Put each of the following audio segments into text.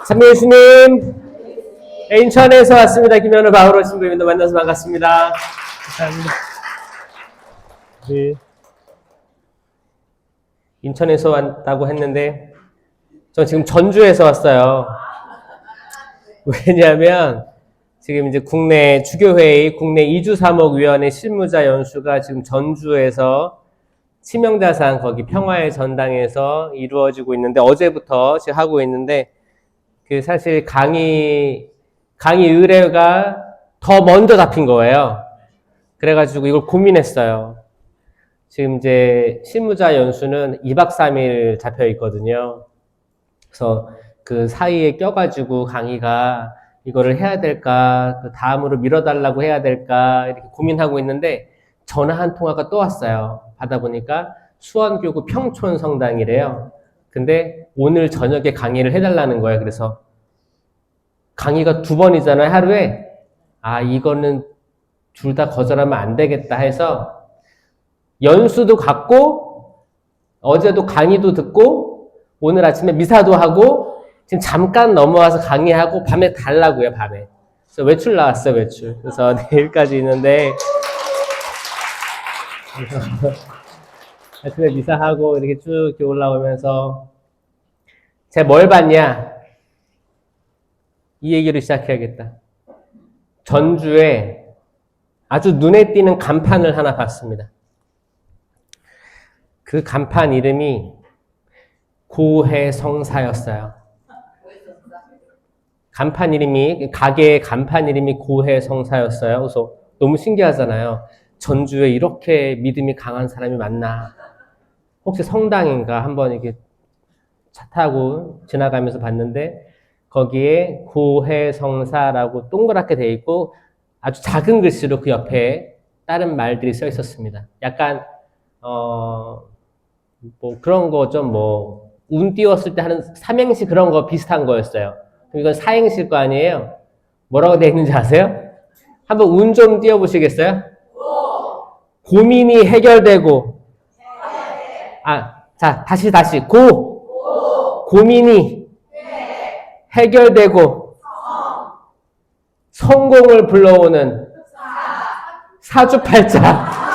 참여 예수님, 인천에서 왔습니다. 김현우 바오로 신부님도 만나서 반갑습니다. 감사합니다. 네. 인천에서 왔다고 했는데 저 지금 전주에서 왔어요. 왜냐하면 지금 이제 국내 주교회의 국내 이주사목위원회 실무자 연수가 지금 전주에서 치명자산 거기 평화의 전당에서 이루어지고 있는데 어제부터 지금 하고 있는데 그 사실 강의 의뢰가 더 먼저 잡힌 거예요. 그래가지고 이걸 고민했어요. 지금 이제 실무자 연수는 2박 3일 잡혀 있거든요. 그래서 그 사이에 껴가지고 강의가 이거를 해야 될까, 그 다음으로 미뤄달라고 해야 될까, 이렇게 고민하고 있는데 전화 한 통화가 또 왔어요. 받아보니까 수원교구 평촌 성당이래요. 근데 오늘 저녁에 강의를 해달라는 거예요. 그래서 강의가 2번이잖아요, 하루에. 이거는 둘 다 거절하면 안 되겠다 해서 연수도 갔고 어제도 강의도 듣고 오늘 아침에 미사도 하고 지금 잠깐 넘어와서 강의하고 밤에 달라고요, 밤에. 그래서 외출 나왔어요, 외출. 그래서 내일까지 있는데 아침에 미사하고 이렇게 쭉 이렇게 올라오면서 제가 뭘 봤냐? 이 얘기를 시작해야겠다. 전주에 아주 눈에 띄는 간판을 하나 봤습니다. 그 간판 이름이 고해성사였어요. 간판 이름이, 가게의 간판 이름이 고해성사였어요. 그래서 너무 신기하잖아요. 전주에 이렇게 믿음이 강한 사람이 많나? 혹시 성당인가? 한번 이렇게 차 타고 지나가면서 봤는데 거기에 고해성사라고 동그랗게 돼 있고 아주 작은 글씨로 그 옆에 다른 말들이 써 있었습니다. 약간 뭐 그런 거 좀 뭐 운 띄웠을 때 하는 삼행시 그런 거 비슷한 거였어요. 그럼 이건 사행시일 거 아니에요? 뭐라고 돼 있는지 아세요? 한번 운 좀 띄워보시겠어요? 고민이 해결되고 자 다시 고민이 해결되고 성공을 불러오는 사주팔자.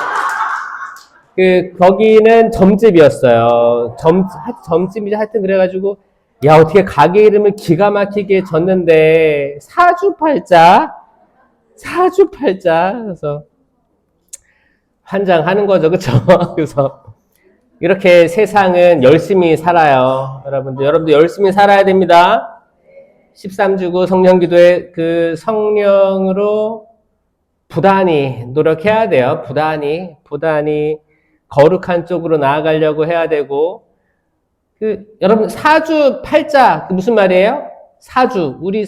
거기는 점집이었어요. 점집이죠. 하여튼 그래가지고, 야, 어떻게 가게 이름을 기가 막히게 졌는데, 사주팔자? 그래서, 환장하는 거죠. 그쵸? 그래서, 이렇게 세상은 열심히 살아요. 여러분들 열심히 살아야 됩니다. 13주고 성령기도에 그 성령으로 부단히 노력해야 돼요. 부단히 거룩한 쪽으로 나아가려고 해야 되고, 여러분, 사주팔자, 무슨 말이에요? 사주, 우리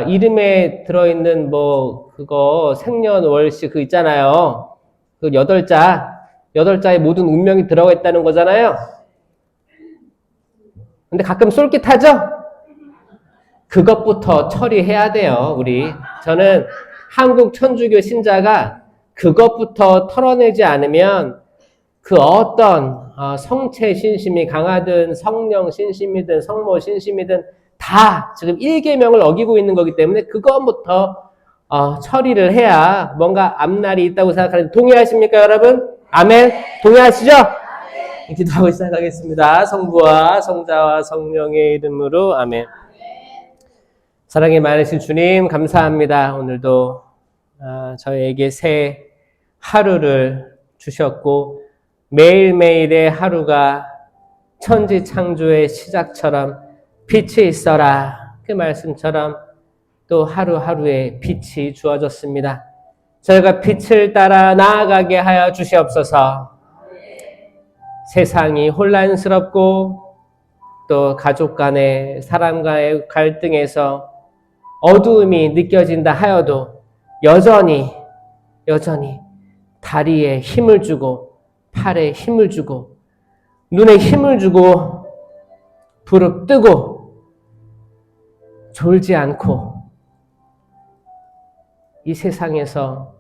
이름에 들어있는 그거, 생년월시 있잖아요. 그 8자에 모든 운명이 들어가 있다는 거잖아요. 근데 가끔 쏠깃하죠? 그것부터 처리해야 돼요, 저는 한국 천주교 신자가 그것부터 털어내지 않으면 그 어떤 성체 신심이 강하든 성령 신심이든 성모 신심이든 다 지금 1계명을 어기고 있는 거기 때문에 그것부터 처리를 해야 뭔가 앞날이 있다고 생각하는데 동의하십니까, 여러분? 아멘? 동의하시죠? 기도하고 시작하겠습니다. 성부와 성자와 성령의 이름으로 아멘. 사랑이 많으신 주님 감사합니다. 오늘도 저에게 새 하루를 주셨고 매일매일의 하루가 천지 창조의 시작처럼 빛이 있어라 그 말씀처럼 또 하루하루에 빛이 주어졌습니다. 저희가 빛을 따라 나아가게 하여 주시옵소서. 세상이 혼란스럽고 또 가족 간의 사람 간의 갈등에서 어두움이 느껴진다 하여도 여전히 다리에 힘을 주고 팔에 힘을 주고 눈에 힘을 주고 부릅뜨고 졸지 않고 이 세상에서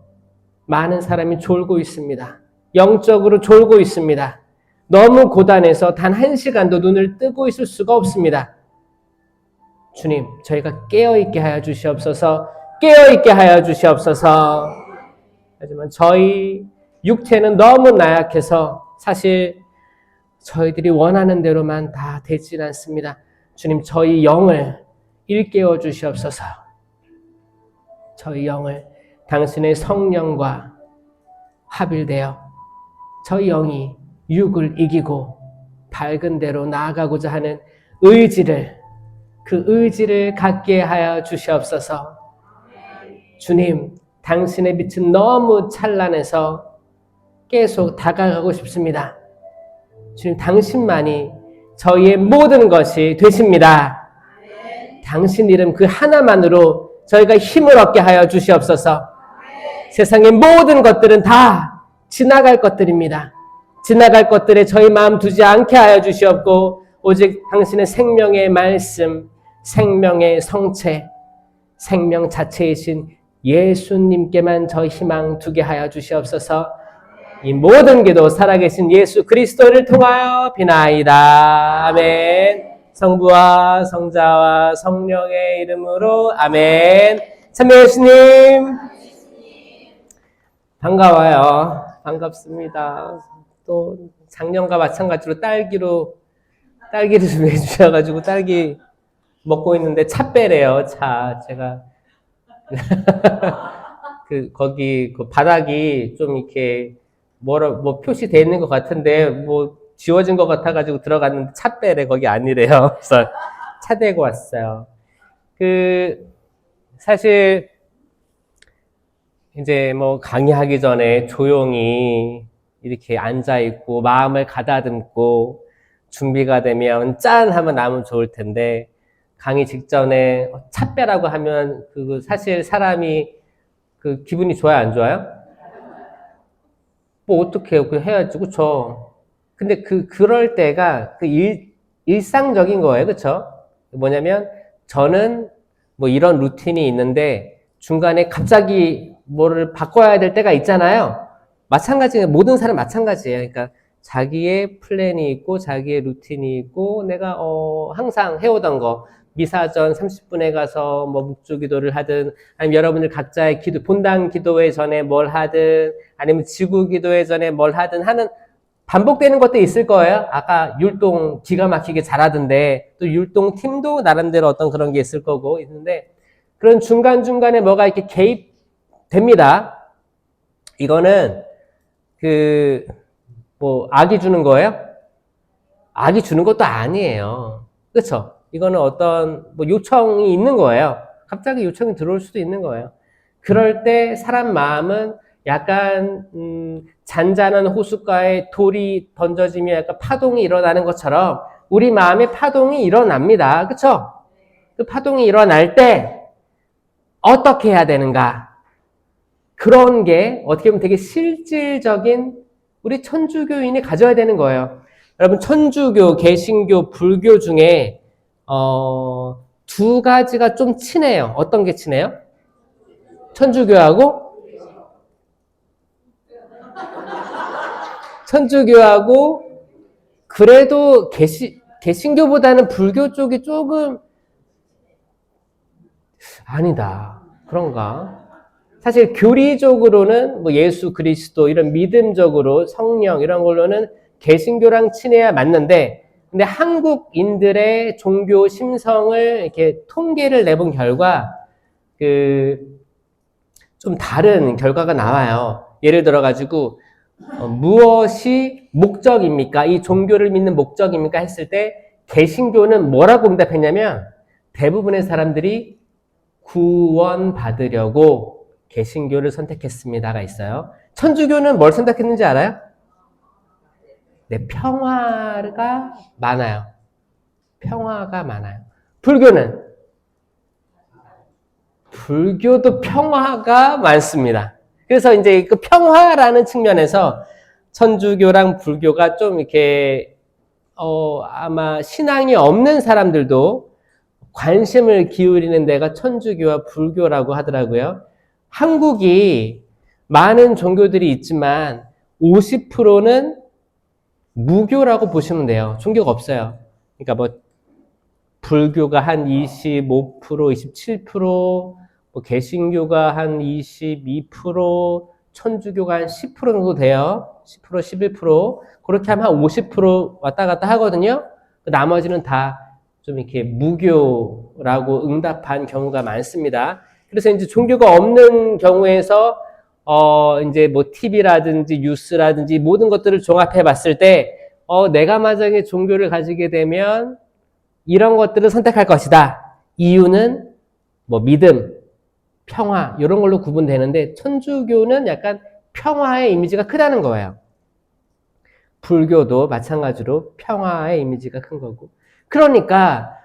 많은 사람이 졸고 있습니다. 영적으로 졸고 있습니다. 너무 고단해서 단 1시간도 눈을 뜨고 있을 수가 없습니다. 주님, 저희가 깨어있게 하여 주시옵소서. 깨어있게 하여 주시옵소서. 하지만 저희 육체는 너무 나약해서 사실 저희들이 원하는 대로만 다 되진 않습니다. 주님, 저희 영을 일깨워 주시옵소서. 저희 영을 당신의 성령과 합일되어 저희 영이 육을 이기고 밝은 대로 나아가고자 하는 그 의지를 갖게 하여 주시옵소서. 주님, 당신의 빛은 너무 찬란해서 계속 다가가고 싶습니다. 주님, 당신만이 저희의 모든 것이 되십니다. 당신 이름 그 하나만으로 저희가 힘을 얻게 하여 주시옵소서. 세상의 모든 것들은 다 지나갈 것들입니다. 지나갈 것들에 저희 마음 두지 않게 하여 주시옵고 오직 당신의 생명의 말씀, 생명의 성체, 생명 자체이신 예수님께만 저희 희망 두게 하여 주시옵소서. 이 모든 기도 살아계신 예수 그리스도를 통하여 비나이다. 아멘. 성부와 성자와 성령의 이름으로 아멘. 참여 예수님 반가워요. 반갑습니다. 또 작년과 마찬가지로 딸기를 준비해 주셔가지고 딸기 먹고 있는데 차 빼래요. 차 제가 거기 그 바닥이 좀 이렇게 뭐 표시되어 있는 것 같은데 뭐 지워진 것 같아가지고 들어갔는데 차 빼래 거기 아니래요. 그래서 차 대고 왔어요. 사실 이제 뭐 강의하기 전에 조용히 이렇게 앉아 있고 마음을 가다듬고 준비가 되면 짠 하면 나오면 좋을 텐데 강의 직전에 차 빼라고 하면 사실 사람이 기분이 좋아요, 안 좋아요? 뭐 어떻게 해야지, 그쵸? 근데 그럴 때가 일상적인 거예요, 그쵸? 뭐냐면 저는 뭐 이런 루틴이 있는데 중간에 갑자기 뭐를 바꿔야 될 때가 있잖아요. 마찬가지예요. 모든 사람 마찬가지예요. 그러니까 자기의 플랜이 있고 자기의 루틴이 있고 내가 항상 해오던 거 미사전 30분에 가서 뭐 묵주기도를 하든 아니면 여러분들 각자의 기도 본당 기도회 전에 뭘 하든 아니면 지구 기도회 전에 뭘 하든 하는 반복되는 것도 있을 거예요. 아까 율동 기가 막히게 잘하던데 또 율동 팀도 나름대로 어떤 그런 게 있을 거고 있는데 그런 중간중간에 뭐가 이렇게 개입됩니다. 이거는 악이 주는 거예요? 악이 주는 것도 아니에요. 그렇죠? 이거는 어떤 요청이 있는 거예요. 갑자기 요청이 들어올 수도 있는 거예요. 그럴 때 사람 마음은 약간 잔잔한 호숫가에 돌이 던져지며 약간 파동이 일어나는 것처럼 우리 마음에 파동이 일어납니다. 그렇죠? 그 파동이 일어날 때 어떻게 해야 되는가? 그런 게 어떻게 보면 되게 실질적인 우리 천주교인이 가져야 되는 거예요. 여러분 천주교, 개신교, 불교 중에 두 가지가 좀 친해요. 어떤 게 친해요? 천주교하고 그래도 개신교보다는 불교 쪽이 조금 아니다. 그런가? 사실 교리적으로는 뭐 예수 그리스도 이런 믿음적으로 성령 이런 걸로는 개신교랑 친해야 맞는데 근데 한국인들의 종교 심성을 이렇게 통계를 내본 결과 좀 다른 결과가 나와요. 예를 들어 가지고 무엇이 목적입니까? 이 종교를 믿는 목적입니까? 했을 때 개신교는 뭐라고 응답했냐면 대부분의 사람들이 구원받으려고 개신교를 선택했습니다가 있어요. 천주교는 뭘 선택했는지 알아요? 네, 평화가 많아요. 평화가 많아요. 불교도 평화가 많습니다. 그래서 이제 그 평화라는 측면에서 천주교랑 불교가 좀 이렇게 아마 신앙이 없는 사람들도 관심을 기울이는 데가 천주교와 불교라고 하더라고요. 한국이 많은 종교들이 있지만 50%는 무교라고 보시면 돼요. 종교가 없어요. 그러니까 뭐 불교가 한 25%, 27%, 뭐 개신교가 한 22%, 천주교가 한 10% 정도 돼요. 10%, 11%. 그렇게 하면 한 50% 왔다 갔다 하거든요. 나머지는 다 좀 이렇게 무교라고 응답한 경우가 많습니다. 그래서 이제 종교가 없는 경우에서 이제 뭐 TV라든지 뉴스라든지 모든 것들을 종합해 봤을 때 내가 만약에 종교를 가지게 되면 이런 것들을 선택할 것이다. 이유는 뭐 믿음, 평화 이런 걸로 구분되는데 천주교는 약간 평화의 이미지가 크다는 거예요. 불교도 마찬가지로 평화의 이미지가 큰 거고. 그러니까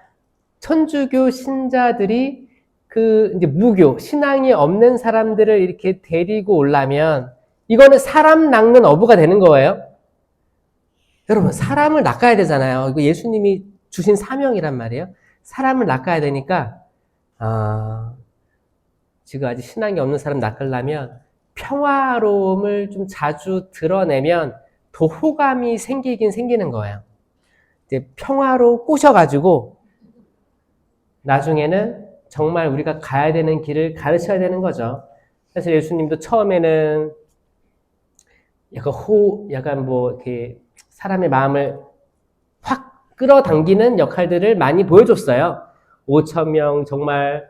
천주교 신자들이 그 이제 무교, 신앙이 없는 사람들을 이렇게 데리고 오려면 이거는 사람 낚는 어부가 되는 거예요. 여러분, 사람을 낚아야 되잖아요. 이거 예수님이 주신 사명이란 말이에요. 사람을 낚아야 되니까 지금 아직 신앙이 없는 사람 낚으려면 평화로움을 좀 자주 드러내면 더 호감이 생기긴 생기는 거예요. 이제 평화로 꼬셔가지고 나중에는 정말 우리가 가야 되는 길을 가르쳐야 되는 거죠. 사실 예수님도 처음에는 약간 뭐 이렇게 사람의 마음을 확 끌어당기는 역할들을 많이 보여줬어요. 5,000명 정말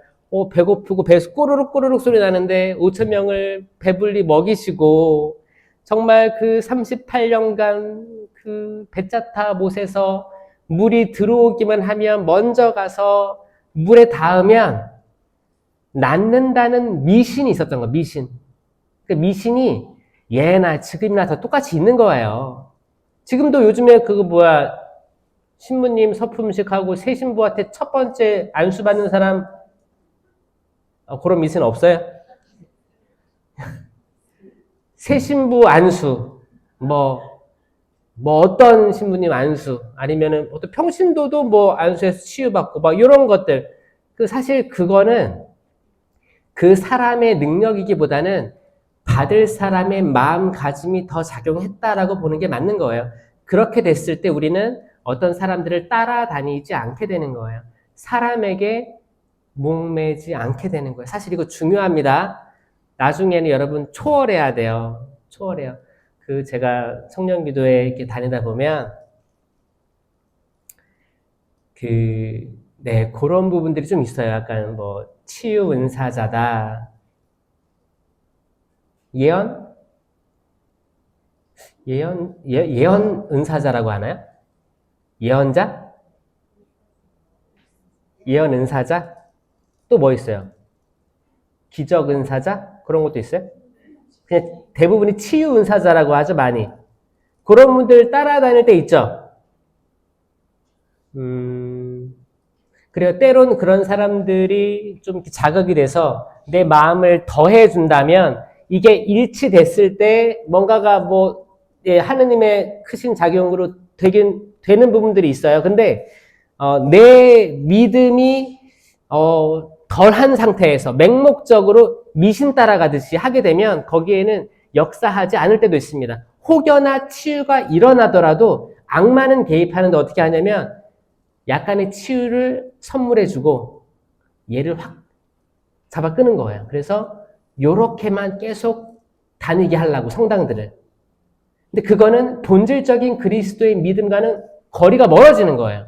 배고프고 배에서 꼬르륵 꼬르륵 소리 나는데 5,000명을 배불리 먹이시고 정말 그 38년간 그 배짜타 못에서 물이 들어오기만 하면 먼저 가서 물에 닿으면 낫는다는 미신이 있었던 거예요. 미신. 그 미신이 예나 지금이나 다 똑같이 있는 거예요. 지금도 요즘에 신부님 서품식하고 새 신부한테 첫 번째 안수 받는 사람 그런 미신 없어요? 새 신부 안수 뭐 어떤 신부님 안수 아니면은 어떤 평신도도 뭐 안수해서 치유받고 막 이런 것들 사실 그거는 그 사람의 능력이기보다는 받을 사람의 마음가짐이 더 작용했다라고 보는 게 맞는 거예요. 그렇게 됐을 때 우리는 어떤 사람들을 따라다니지 않게 되는 거예요. 사람에게 목매지 않게 되는 거예요. 사실 이거 중요합니다. 나중에는 여러분 초월해야 돼요. 초월해요. 제가 청년기도에 이렇게 다니다 보면 그런 부분들이 좀 있어요. 약간 뭐 치유 은사자다. 예언 은사자라고 하나요? 예언자? 예언 은사자? 또 뭐 있어요? 기적 은사자? 그런 것도 있어요? 그냥 대부분이 치유 은사자라고 하죠, 많이. 그런 분들 따라다닐 때 있죠? 그래요. 때론 그런 사람들이 좀 자극이 돼서 내 마음을 더해준다면 이게 일치됐을 때 뭔가가 하느님의 크신 작용으로 되는 부분들이 있어요. 근데, 내 믿음이, 덜한 상태에서 맹목적으로 미신 따라가듯이 하게 되면 거기에는 역사하지 않을 때도 있습니다. 혹여나 치유가 일어나더라도 악마는 개입하는데 어떻게 하냐면 약간의 치유를 선물해주고 얘를 확 잡아 끄는 거예요. 그래서 요렇게만 계속 다니게 하려고 성당들을. 근데 그거는 본질적인 그리스도의 믿음과는 거리가 멀어지는 거예요.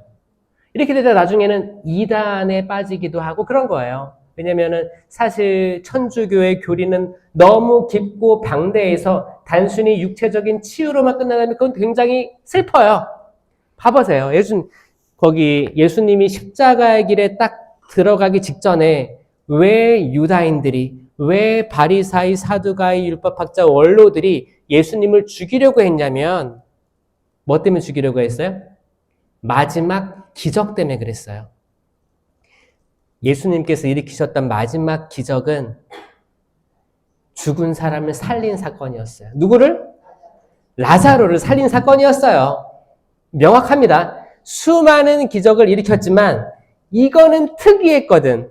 이렇게 되다 나중에는 이단에 빠지기도 하고 그런 거예요. 왜냐면은 사실 천주교의 교리는 너무 깊고 방대해서 단순히 육체적인 치유로만 끝나면 그건 굉장히 슬퍼요. 봐보세요. 거기 예수님이 십자가의 길에 딱 들어가기 직전에 왜 유다인들이, 왜 바리사이, 사두가이, 율법학자, 원로들이 예수님을 죽이려고 했냐면 뭐 때문에 죽이려고 했어요? 마지막 기적 때문에 그랬어요. 예수님께서 일으키셨던 마지막 기적은 죽은 사람을 살린 사건이었어요. 누구를? 라자로를 살린 사건이었어요. 명확합니다. 수많은 기적을 일으켰지만 이거는 특이했거든.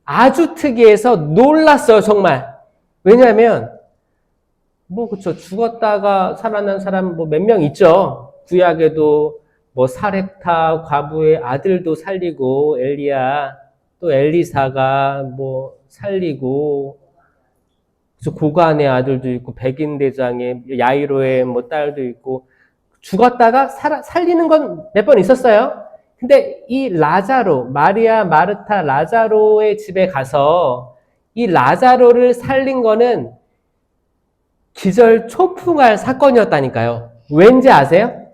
아주 특이해서 놀랐어요, 정말. 왜냐하면 그쵸. 죽었다가 살아난 사람 몇 명 있죠. 구약에도 뭐 사렙타 과부의 아들도 살리고 엘리야 또 엘리사가 뭐 살리고 그래서 고간의 아들도 있고 백인 대장의 야이로의 뭐 딸도 있고 죽었다가 살리는 건 몇 번 있었어요. 근데 이 라자로 마리아 마르타 라자로의 집에 가서 이 라자로를 살린 거는 기절초풍할 사건이었다니까요. 왠지 아세요?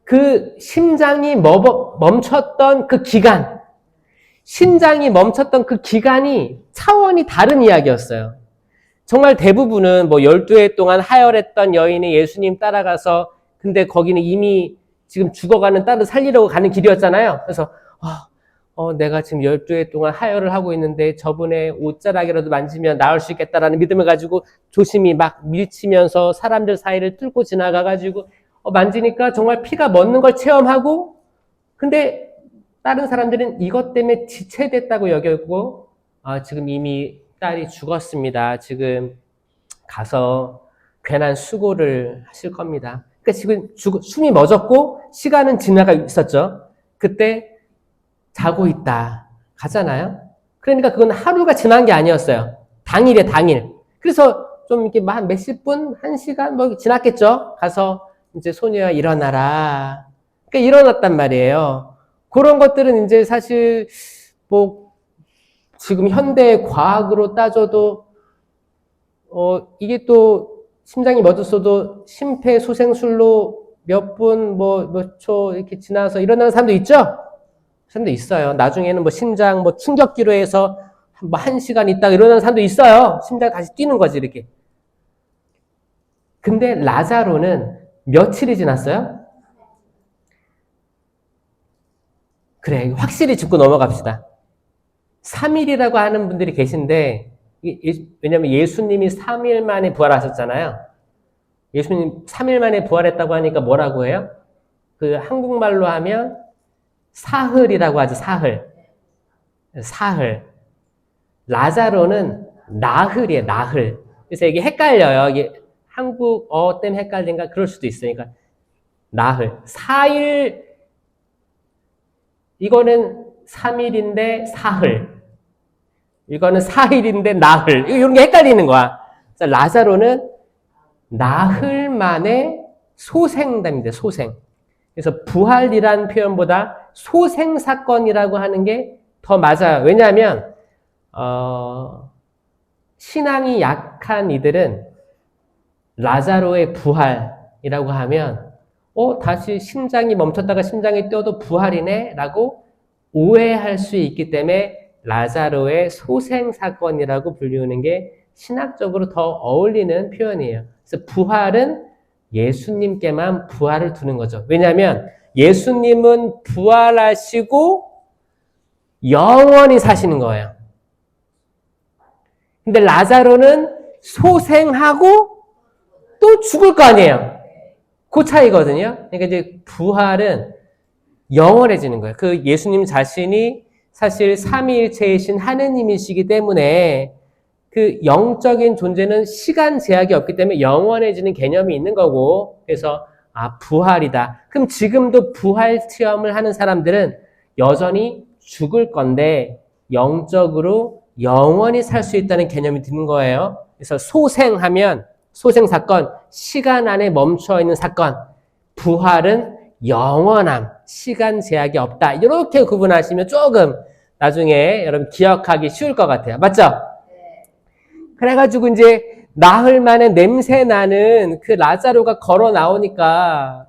그 심장이 멈췄던 그 기간, 심장이 멈췄던 그 기간이 차원이 다른 이야기였어요. 정말 대부분은 뭐 12해 동안 하혈했던 여인이 예수님 따라가서 근데 거기는 이미 지금 죽어가는 딸을 살리려고 가는 길이었잖아요. 그래서 내가 지금 12해 동안 하혈을 하고 있는데 저분의 옷자락이라도 만지면 나을 수 있겠다라는 믿음을 가지고 조심히 막 밀치면서 사람들 사이를 뚫고 지나가가지고 만지니까 정말 피가 멎는 걸 체험하고 근데 다른 사람들은 이것 때문에 지체됐다고 여겼고 지금 이미 딸이 죽었습니다. 지금 가서 괜한 수고를 하실 겁니다. 그러니까 지금 숨이 멎었고 시간은 지나가 있었죠. 그때 자고 있다. 가잖아요. 그러니까 그건 하루가 지난 게 아니었어요. 당일에 당일. 그래서 좀 이렇게 한 몇십 분, 한 시간 뭐 지났겠죠. 가서 이제 소녀야 일어나라. 그러니까 일어났단 말이에요. 그런 것들은 이제 사실 뭐 지금 현대 과학으로 따져도 이게 또 심장이 멎었어도 심폐소생술로 몇 분, 몇 초 이렇게 지나서 일어나는 사람도 있죠? 사람도 있어요. 나중에는 뭐 심장 충격기로 해서 뭐 1시간 있다가 일어나는 사람도 있어요. 심장 다시 뛰는 거지, 이렇게. 근데 라자로는 며칠이 지났어요? 그래, 확실히 짚고 넘어갑시다. 3일이라고 하는 분들이 계신데, 왜냐면 예수님이 3일 만에 부활하셨잖아요. 예수님 3일 만에 부활했다고 하니까 뭐라고 해요? 그 한국말로 하면 사흘이라고 하죠, 사흘. 사흘. 라자로는 나흘이에요, 나흘. 그래서 이게 헷갈려요. 이게 한국어 때문에 헷갈린가? 그럴 수도 있으니까. 나흘. 4일, 이거는 3일인데 사흘. 이거는 4일인데 나흘. 이런 게 헷갈리는 거야. 그래서 라자로는 나흘 만에 소생됩니다, 소생. 그래서 부활이란 표현보다 소생사건이라고 하는 게 더 맞아요. 왜냐하면 신앙이 약한 이들은 라자로의 부활이라고 하면 다시 심장이 멈췄다가 심장이 뛰어도 부활이네 라고 오해할 수 있기 때문에 라자로의 소생사건이라고 불리우는 게 신학적으로 더 어울리는 표현이에요. 그래서 부활은 예수님께만 부활을 두는 거죠. 왜냐하면 예수님은 부활하시고 영원히 사시는 거예요. 근데 라자로는 소생하고 또 죽을 거 아니에요. 그 차이거든요. 그러니까 이제 부활은 영원해지는 거예요. 그 예수님 자신이 사실 삼위일체이신 하느님이시기 때문에 그 영적인 존재는 시간 제약이 없기 때문에 영원해지는 개념이 있는 거고, 그래서 부활이다. 그럼 지금도 부활 체험을 하는 사람들은 여전히 죽을 건데 영적으로 영원히 살 수 있다는 개념이 드는 거예요. 그래서 소생하면 소생사건, 시간 안에 멈춰 있는 사건, 부활은 영원함, 시간 제약이 없다. 이렇게 구분하시면 조금 나중에 여러분 기억하기 쉬울 것 같아요. 맞죠? 그래가지고 이제 나흘 만에 냄새 나는 그 라자로가 걸어 나오니까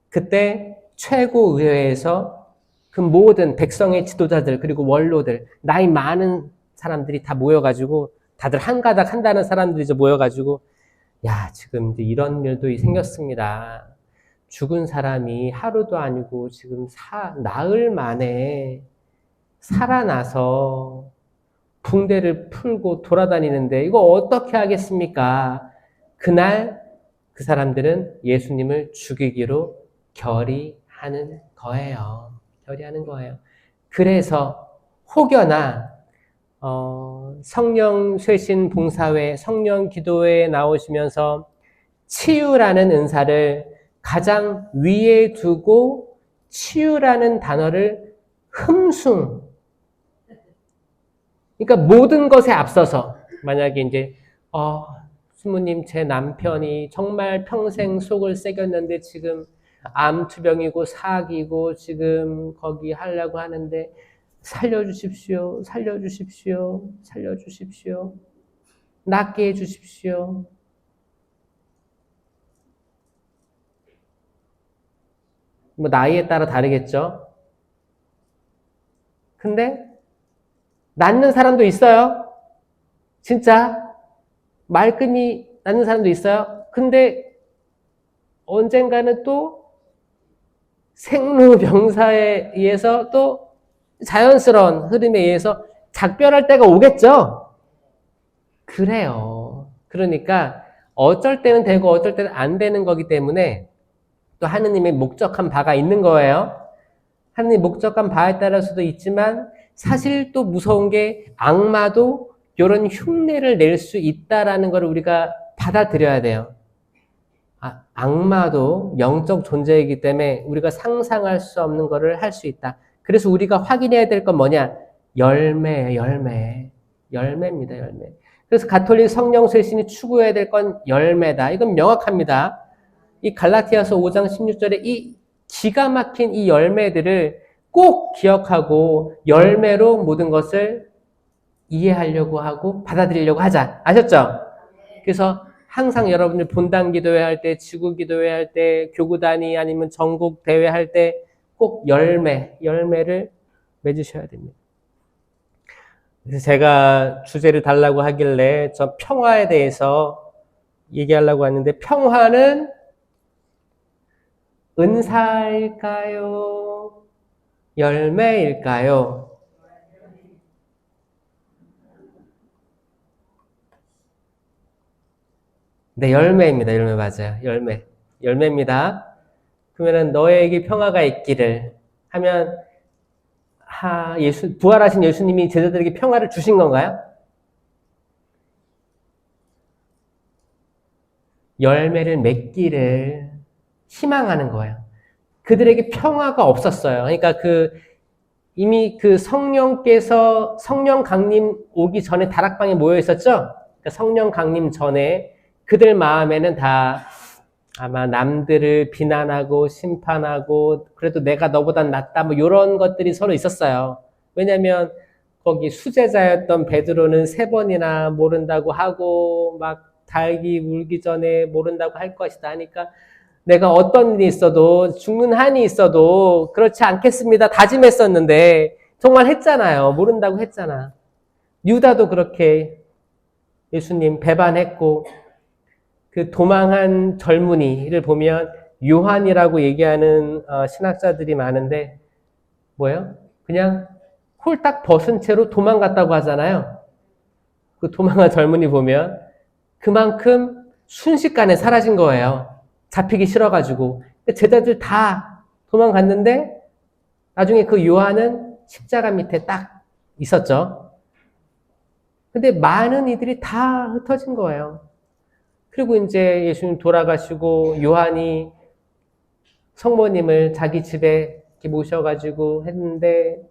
그때 최고의회에서 그 모든 백성의 지도자들 그리고 원로들 나이 많은 사람들이 다 모여가지고 다들 한 가닥 한다는 사람들이 이제 모여가지고 지금 이제 이런 일도 생겼습니다. 죽은 사람이 하루도 아니고 지금 나흘 만에 살아나서 붕대를 풀고 돌아다니는데 이거 어떻게 하겠습니까? 그날 그 사람들은 예수님을 죽이기로 결의하는 거예요. 결의하는 거예요. 그래서 혹여나 성령 쇄신 봉사회, 성령 기도회에 나오시면서 치유라는 은사를 가장 위에 두고 치유라는 단어를 흠숭. 그러니까 모든 것에 앞서서 만약에 이제 스무님 제 남편이 정말 평생 속을 새겼는데 지금 암투병이고 사기고 지금 거기 하려고 하는데 살려주십시오. 살려주십시오. 살려주십시오. 낫게 해주십시오. 뭐 나이에 따라 다르겠죠. 근데 낫는 사람도 있어요. 진짜 말끔히 낫는 사람도 있어요. 근데 언젠가는 또 생로병사에 의해서 또 자연스러운 흐름에 의해서 작별할 때가 오겠죠. 그래요. 그러니까 어쩔 때는 되고 어쩔 때는 안 되는 거기 때문에 또 하느님의 목적한 바가 있는 거예요. 하느님 목적한 바에 따라서도 있지만 사실 또 무서운 게 악마도 이런 흉내를 낼 수 있다라는 걸 우리가 받아들여야 돼요. 악마도 영적 존재이기 때문에 우리가 상상할 수 없는 거를 할 수 있다. 그래서 우리가 확인해야 될 건 뭐냐? 열매입니다, 열매. 그래서 가톨릭 성령 쇄신이 추구해야 될 건 열매다. 이건 명확합니다. 이 갈라티아서 5장 16절에 이 기가 막힌 이 열매들을 꼭 기억하고 열매로 모든 것을 이해하려고 하고 받아들이려고 하자. 아셨죠? 그래서 항상 여러분들 본당 기도회 할 때, 지구 기도회 할 때, 교구단위 아니면 전국 대회 할 때 꼭 열매를 맺으셔야 됩니다. 그래서 제가 주제를 달라고 하길래 저 평화에 대해서 얘기하려고 하는데 평화는 은사일까요? 열매일까요? 네, 열매입니다. 열매 맞아요. 열매입니다. 그러면은 너에게 평화가 있기를 하면 부활하신 예수님이 제자들에게 평화를 주신 건가요? 열매를 맺기를 희망하는 거예요. 그들에게 평화가 없었어요. 그러니까 이미 성령께서 성령 강림 오기 전에 다락방에 모여 있었죠? 그러니까 성령 강림 전에 그들 마음에는 다 아마 남들을 비난하고 심판하고 그래도 내가 너보단 낫다 뭐 이런 것들이 서로 있었어요. 왜냐하면 거기 수제자였던 베드로는 3번이나 모른다고 하고 막 달기 울기 전에 모른다고 할 것이다 하니까 내가 어떤 일이 있어도 죽는 한이 있어도 그렇지 않겠습니다 다짐했었는데 정말 했잖아요. 모른다고 했잖아. 유다도 그렇게 예수님 배반했고 그 도망한 젊은이를 보면 요한이라고 얘기하는 신학자들이 많은데 뭐예요? 그냥 홀딱 벗은 채로 도망갔다고 하잖아요. 그 도망한 젊은이 보면 그만큼 순식간에 사라진 거예요. 잡히기 싫어가지고. 제자들 다 도망갔는데 나중에 그 요한은 십자가 밑에 딱 있었죠. 근데 많은 이들이 다 흩어진 거예요. 그리고 이제 예수님 돌아가시고 요한이 성모님을 자기 집에 이렇게 모셔가지고 했는데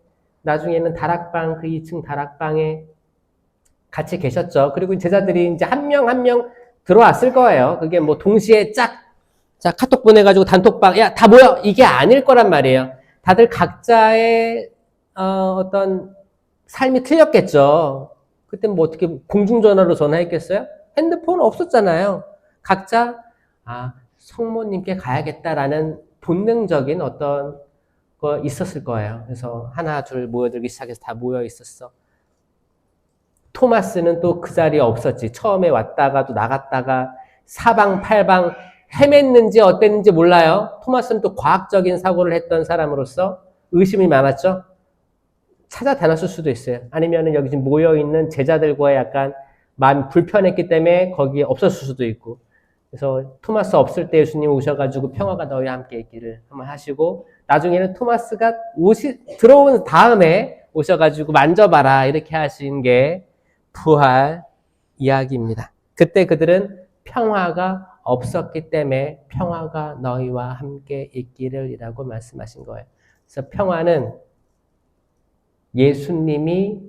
나중에는 다락방, 그 2층 다락방에 같이 계셨죠. 그리고 제자들이 이제 한 명 한 명 들어왔을 거예요. 그게 뭐 동시에 자, 카톡 보내가지고 단톡방, 야, 다 모여! 이게 아닐 거란 말이에요. 다들 각자의, 어떤 삶이 틀렸겠죠. 그때 뭐 어떻게 공중전화로 전화했겠어요? 핸드폰 없었잖아요. 각자, 성모님께 가야겠다라는 본능적인 어떤 거 있었을 거예요. 그래서 하나, 둘 모여들기 시작해서 다 모여 있었어. 토마스는 또 그 자리에 없었지. 처음에 왔다가 또 나갔다가 사방팔방 헤맸는지 어땠는지 몰라요. 토마스는 또 과학적인 사고를 했던 사람으로서 의심이 많았죠. 찾아다녔을 수도 있어요. 아니면 여기 지금 모여있는 제자들과의 약간 마음이 불편했기 때문에 거기에 없었을 수도 있고. 그래서 토마스 없을 때 예수님 오셔가지고 평화가 너희와 함께 있기를 한번 하시고 나중에는 토마스가 들어온 다음에 오셔가지고 만져봐라 이렇게 하신 게 부활 이야기입니다. 그때 그들은 평화가 없었기 때문에 평화가 너희와 함께 있기를 이라고 말씀하신 거예요. 그래서 평화는 예수님이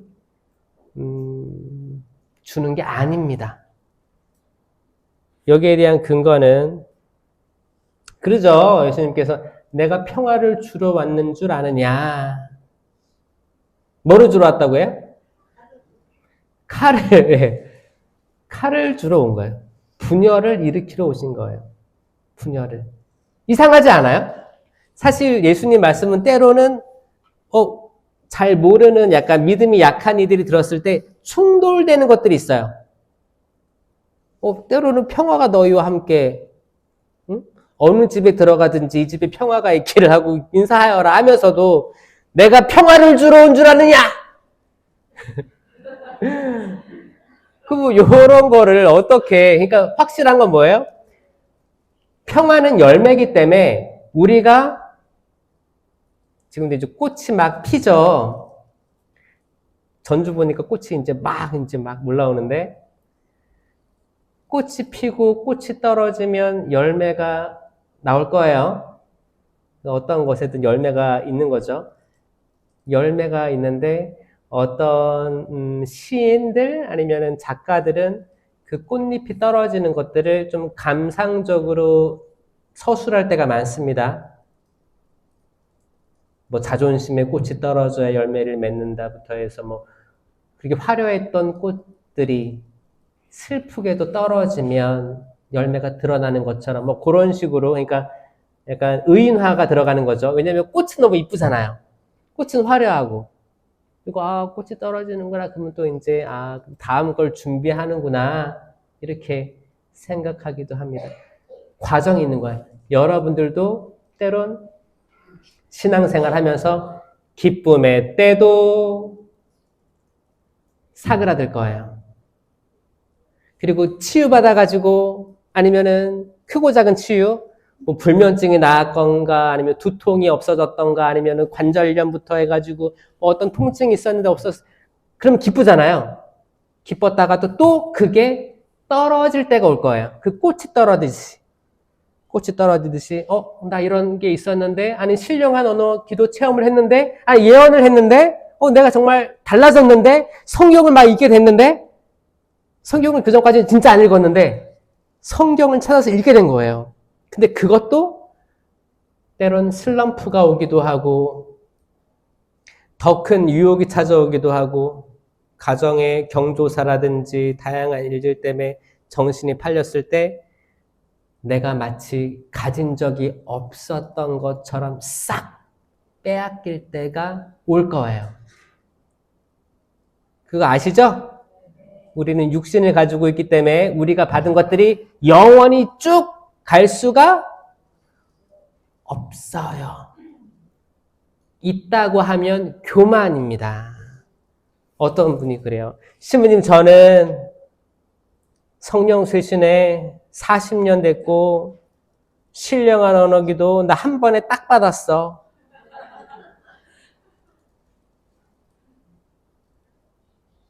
주는 게 아닙니다. 여기에 대한 근거는 그러죠. 예수님께서 내가 평화를 주러 왔는 줄 아느냐. 뭐를 주러 왔다고요? 칼을 주러 온 거예요. 분열을 일으키러 오신 거예요. 분열을. 이상하지 않아요? 사실 예수님 말씀은 때로는 잘 모르는 약간 믿음이 약한 이들이 들었을 때 충돌되는 것들이 있어요. 때로는 평화가 너희와 함께 응? 어느 집에 들어가든지 이 집에 평화가 있기를 하고 인사하여라 하면서도 내가 평화를 주러 온 줄 아느냐? 요런 거를 어떻게, 그러니까 확실한 건 뭐예요? 평화는 열매이기 때문에 우리가 지금도 이제 꽃이 막 피죠. 전주 보니까 꽃이 이제 막 올라오는데 꽃이 피고 꽃이 떨어지면 열매가 나올 거예요. 어떤 것에든 열매가 있는 거죠. 열매가 있는데 어떤 시인들 아니면은 작가들은 그 꽃잎이 떨어지는 것들을 좀 감상적으로 서술할 때가 많습니다. 뭐 자존심의 꽃이 떨어져야 열매를 맺는다부터 해서 뭐 그렇게 화려했던 꽃들이 슬프게도 떨어지면 열매가 드러나는 것처럼 뭐 그런 식으로 그러니까 약간 의인화가 들어가는 거죠. 왜냐하면 꽃은 너무 이쁘잖아요. 꽃은 화려하고 그리고 꽃이 떨어지는구나 그러면 또 이제 다음 걸 준비하는구나 이렇게 생각하기도 합니다. 과정이 있는 거예요. 여러분들도 때론 신앙생활 하면서 기쁨의 때도 사그라들 거예요. 그리고 치유받아가지고 아니면은 크고 작은 치유, 뭐 불면증이 나았건가 아니면 두통이 없어졌던가 아니면은 관절염부터 해가지고 뭐 어떤 통증이 있었는데 그럼 기쁘잖아요. 기뻤다가 또 그게 떨어질 때가 올 거예요. 그 꽃이 떨어지듯이 나 이런 게 있었는데 아니 신령한 언어 기도 체험을 했는데 예언을 했는데 내가 정말 달라졌는데 성경을 막 읽게 됐는데 성경을 그전까지는 진짜 안 읽었는데 성경을 찾아서 읽게 된 거예요. 근데 그것도 때론 슬럼프가 오기도 하고 더 큰 유혹이 찾아오기도 하고 가정의 경조사라든지 다양한 일들 때문에 정신이 팔렸을 때 내가 마치 가진 적이 없었던 것처럼 싹 빼앗길 때가 올 거예요. 그거 아시죠? 우리는 육신을 가지고 있기 때문에 우리가 받은 것들이 영원히 쭉 갈 수가 없어요. 있다고 하면 교만입니다. 어떤 분이 그래요. 신부님 저는 성령 쇄신에 40년 됐고 신령한 언어기도 나 한 번에 딱 받았어.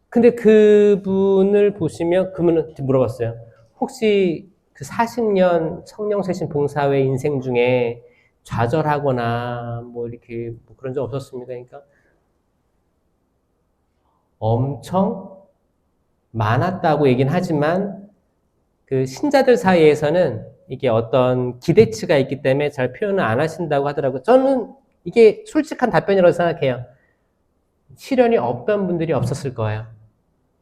근데 그분을 보시면 그분한테 물어봤어요. 혹시 그 40년 성령 쇄신 봉사회 인생 중에 좌절하거나 뭐 이렇게 뭐 그런 적 없었습니까? 그러니까 엄청 많았다고 얘기는 하지만 그 신자들 사이에서는 이게 어떤 기대치가 있기 때문에 잘 표현을 안 하신다고 하더라고요. 저는 이게 솔직한 답변이라고 생각해요. 시련이 없던 분들이 없었을 거예요.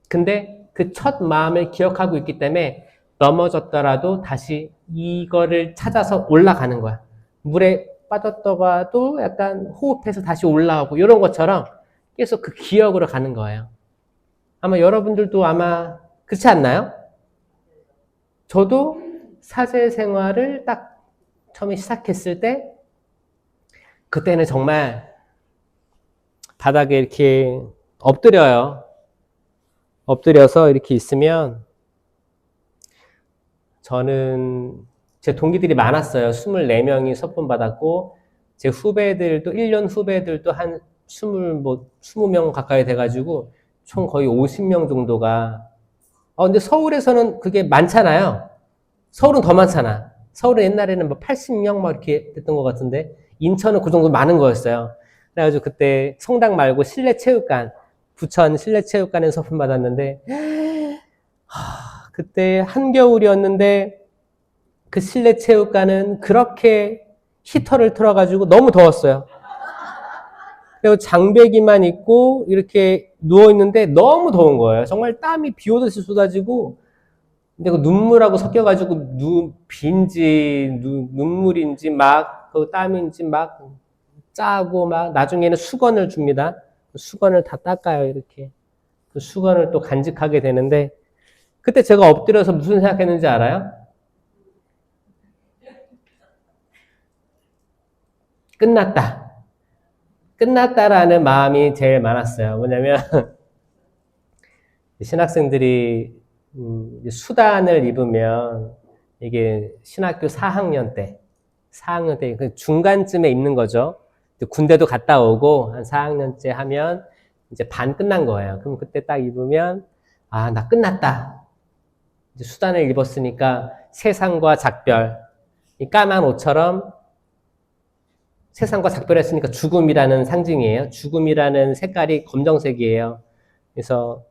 근데 그 첫 마음을 기억하고 있기 때문에 넘어졌더라도 다시 이거를 찾아서 올라가는 거야. 물에 빠졌다가도 약간 호흡해서 다시 올라오고 이런 것처럼 계속 그 기억으로 가는 거예요. 아마 여러분들도 아마 그렇지 않나요? 저도 사제 생활을 딱 처음에 시작했을 때 그때는 정말 바닥에 이렇게 엎드려서 이렇게 있으면 저는 제 동기들이 많았어요. 24명이 서품 받았고 제 후배들도 1년 후배들도 한 20명 가까이 돼가지고 총 거의 50명 정도가 근데 서울에서는 그게 많잖아요. 서울은 더 많잖아. 서울은 옛날에는 뭐 80명 막 이렇게 됐던 것 같은데 인천은 그 정도 많은 거였어요. 그래가지고 그때 성당 말고 실내체육관, 부천 실내체육관에 서품 받았는데 그때 한겨울이었는데 그 실내체육관은 그렇게 히터를 틀어가지고 너무 더웠어요. 그리고 장배기만 입고 이렇게 누워있는데 너무 더운 거예요. 정말 땀이 비 오듯이 쏟아지고 근데 그 눈물하고 섞여가지고 비인지 눈물인지 막 그 땀인지 막 짜고 막 나중에는 수건을 줍니다. 그 수건을 다 닦아요 이렇게. 그 수건을 또 간직하게 되는데 그때 제가 엎드려서 무슨 생각했는지 알아요? 끝났다. 끝났다라는 마음이 제일 많았어요. 뭐냐면 신학생들이 수단을 입으면 이게 신학교 4학년 때 그 중간쯤에 입는 거죠. 군대도 갔다 오고 한 4학년째 하면 이제 반 끝난 거예요. 그럼 그때 딱 입으면 아, 나 끝났다. 이제 수단을 입었으니까 세상과 작별. 이 까만 옷처럼 세상과 작별했으니까 죽음이라는 상징이에요. 죽음이라는 색깔이 검정색이에요. 그래서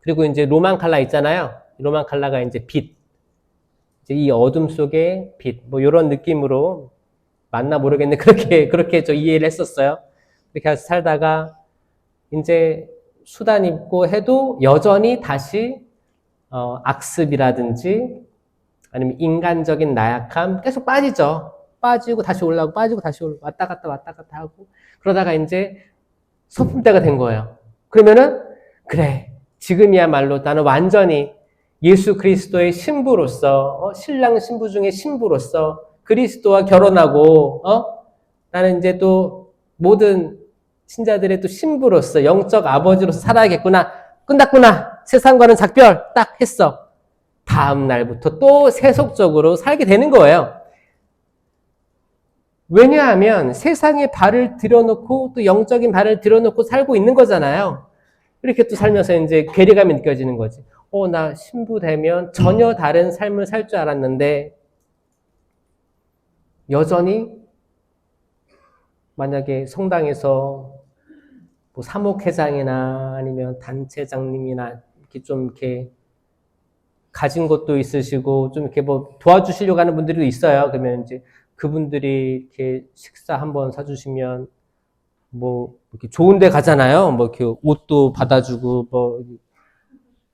그리고 이제 로만 칼라 있잖아요. 로만 칼라가 이제 빛. 이제 이 어둠 속의 빛. 뭐 이런 느낌으로 맞나 모르겠는데 그렇게 저 이해를 했었어요. 그렇게 해서 살다가 이제 수단 입고 해도 여전히 다시 악습이라든지 아니면 인간적인 나약함 계속 빠지죠. 빠지고 다시 올라오고 빠지고 다시 올라오고 왔다 갔다 하고 그러다가 이제 소품 때가 된 거예요. 그러면은 그래 지금이야말로 나는 완전히 예수 그리스도의 신부로서 신랑 신부 중에 신부로서 그리스도와 결혼하고 나는 이제 또 모든 신자들의 또 신부로서 영적 아버지로서 살아야겠구나. 끝났구나. 세상과는 작별 딱 했어. 다음 날부터 또 세속적으로 살게 되는 거예요. 왜냐하면 세상에 발을 들여놓고 또 영적인 발을 들여놓고 살고 있는 거잖아요. 이렇게 또 살면서 이제 괴리감이 느껴지는 거지. 나 신부 되면 전혀 다른 삶을 살 줄 알았는데 여전히 만약에 성당에서 뭐 사목회장이나 아니면 단체장님이나 이렇게 좀 이렇게 가진 것도 있으시고 좀 이렇게 뭐 도와주시려고 하는 분들도 있어요. 그러면 이제 그분들이 이렇게 식사 한번 사주시면 뭐 이렇게 좋은 데 가잖아요. 뭐 이렇게 옷도 받아주고 뭐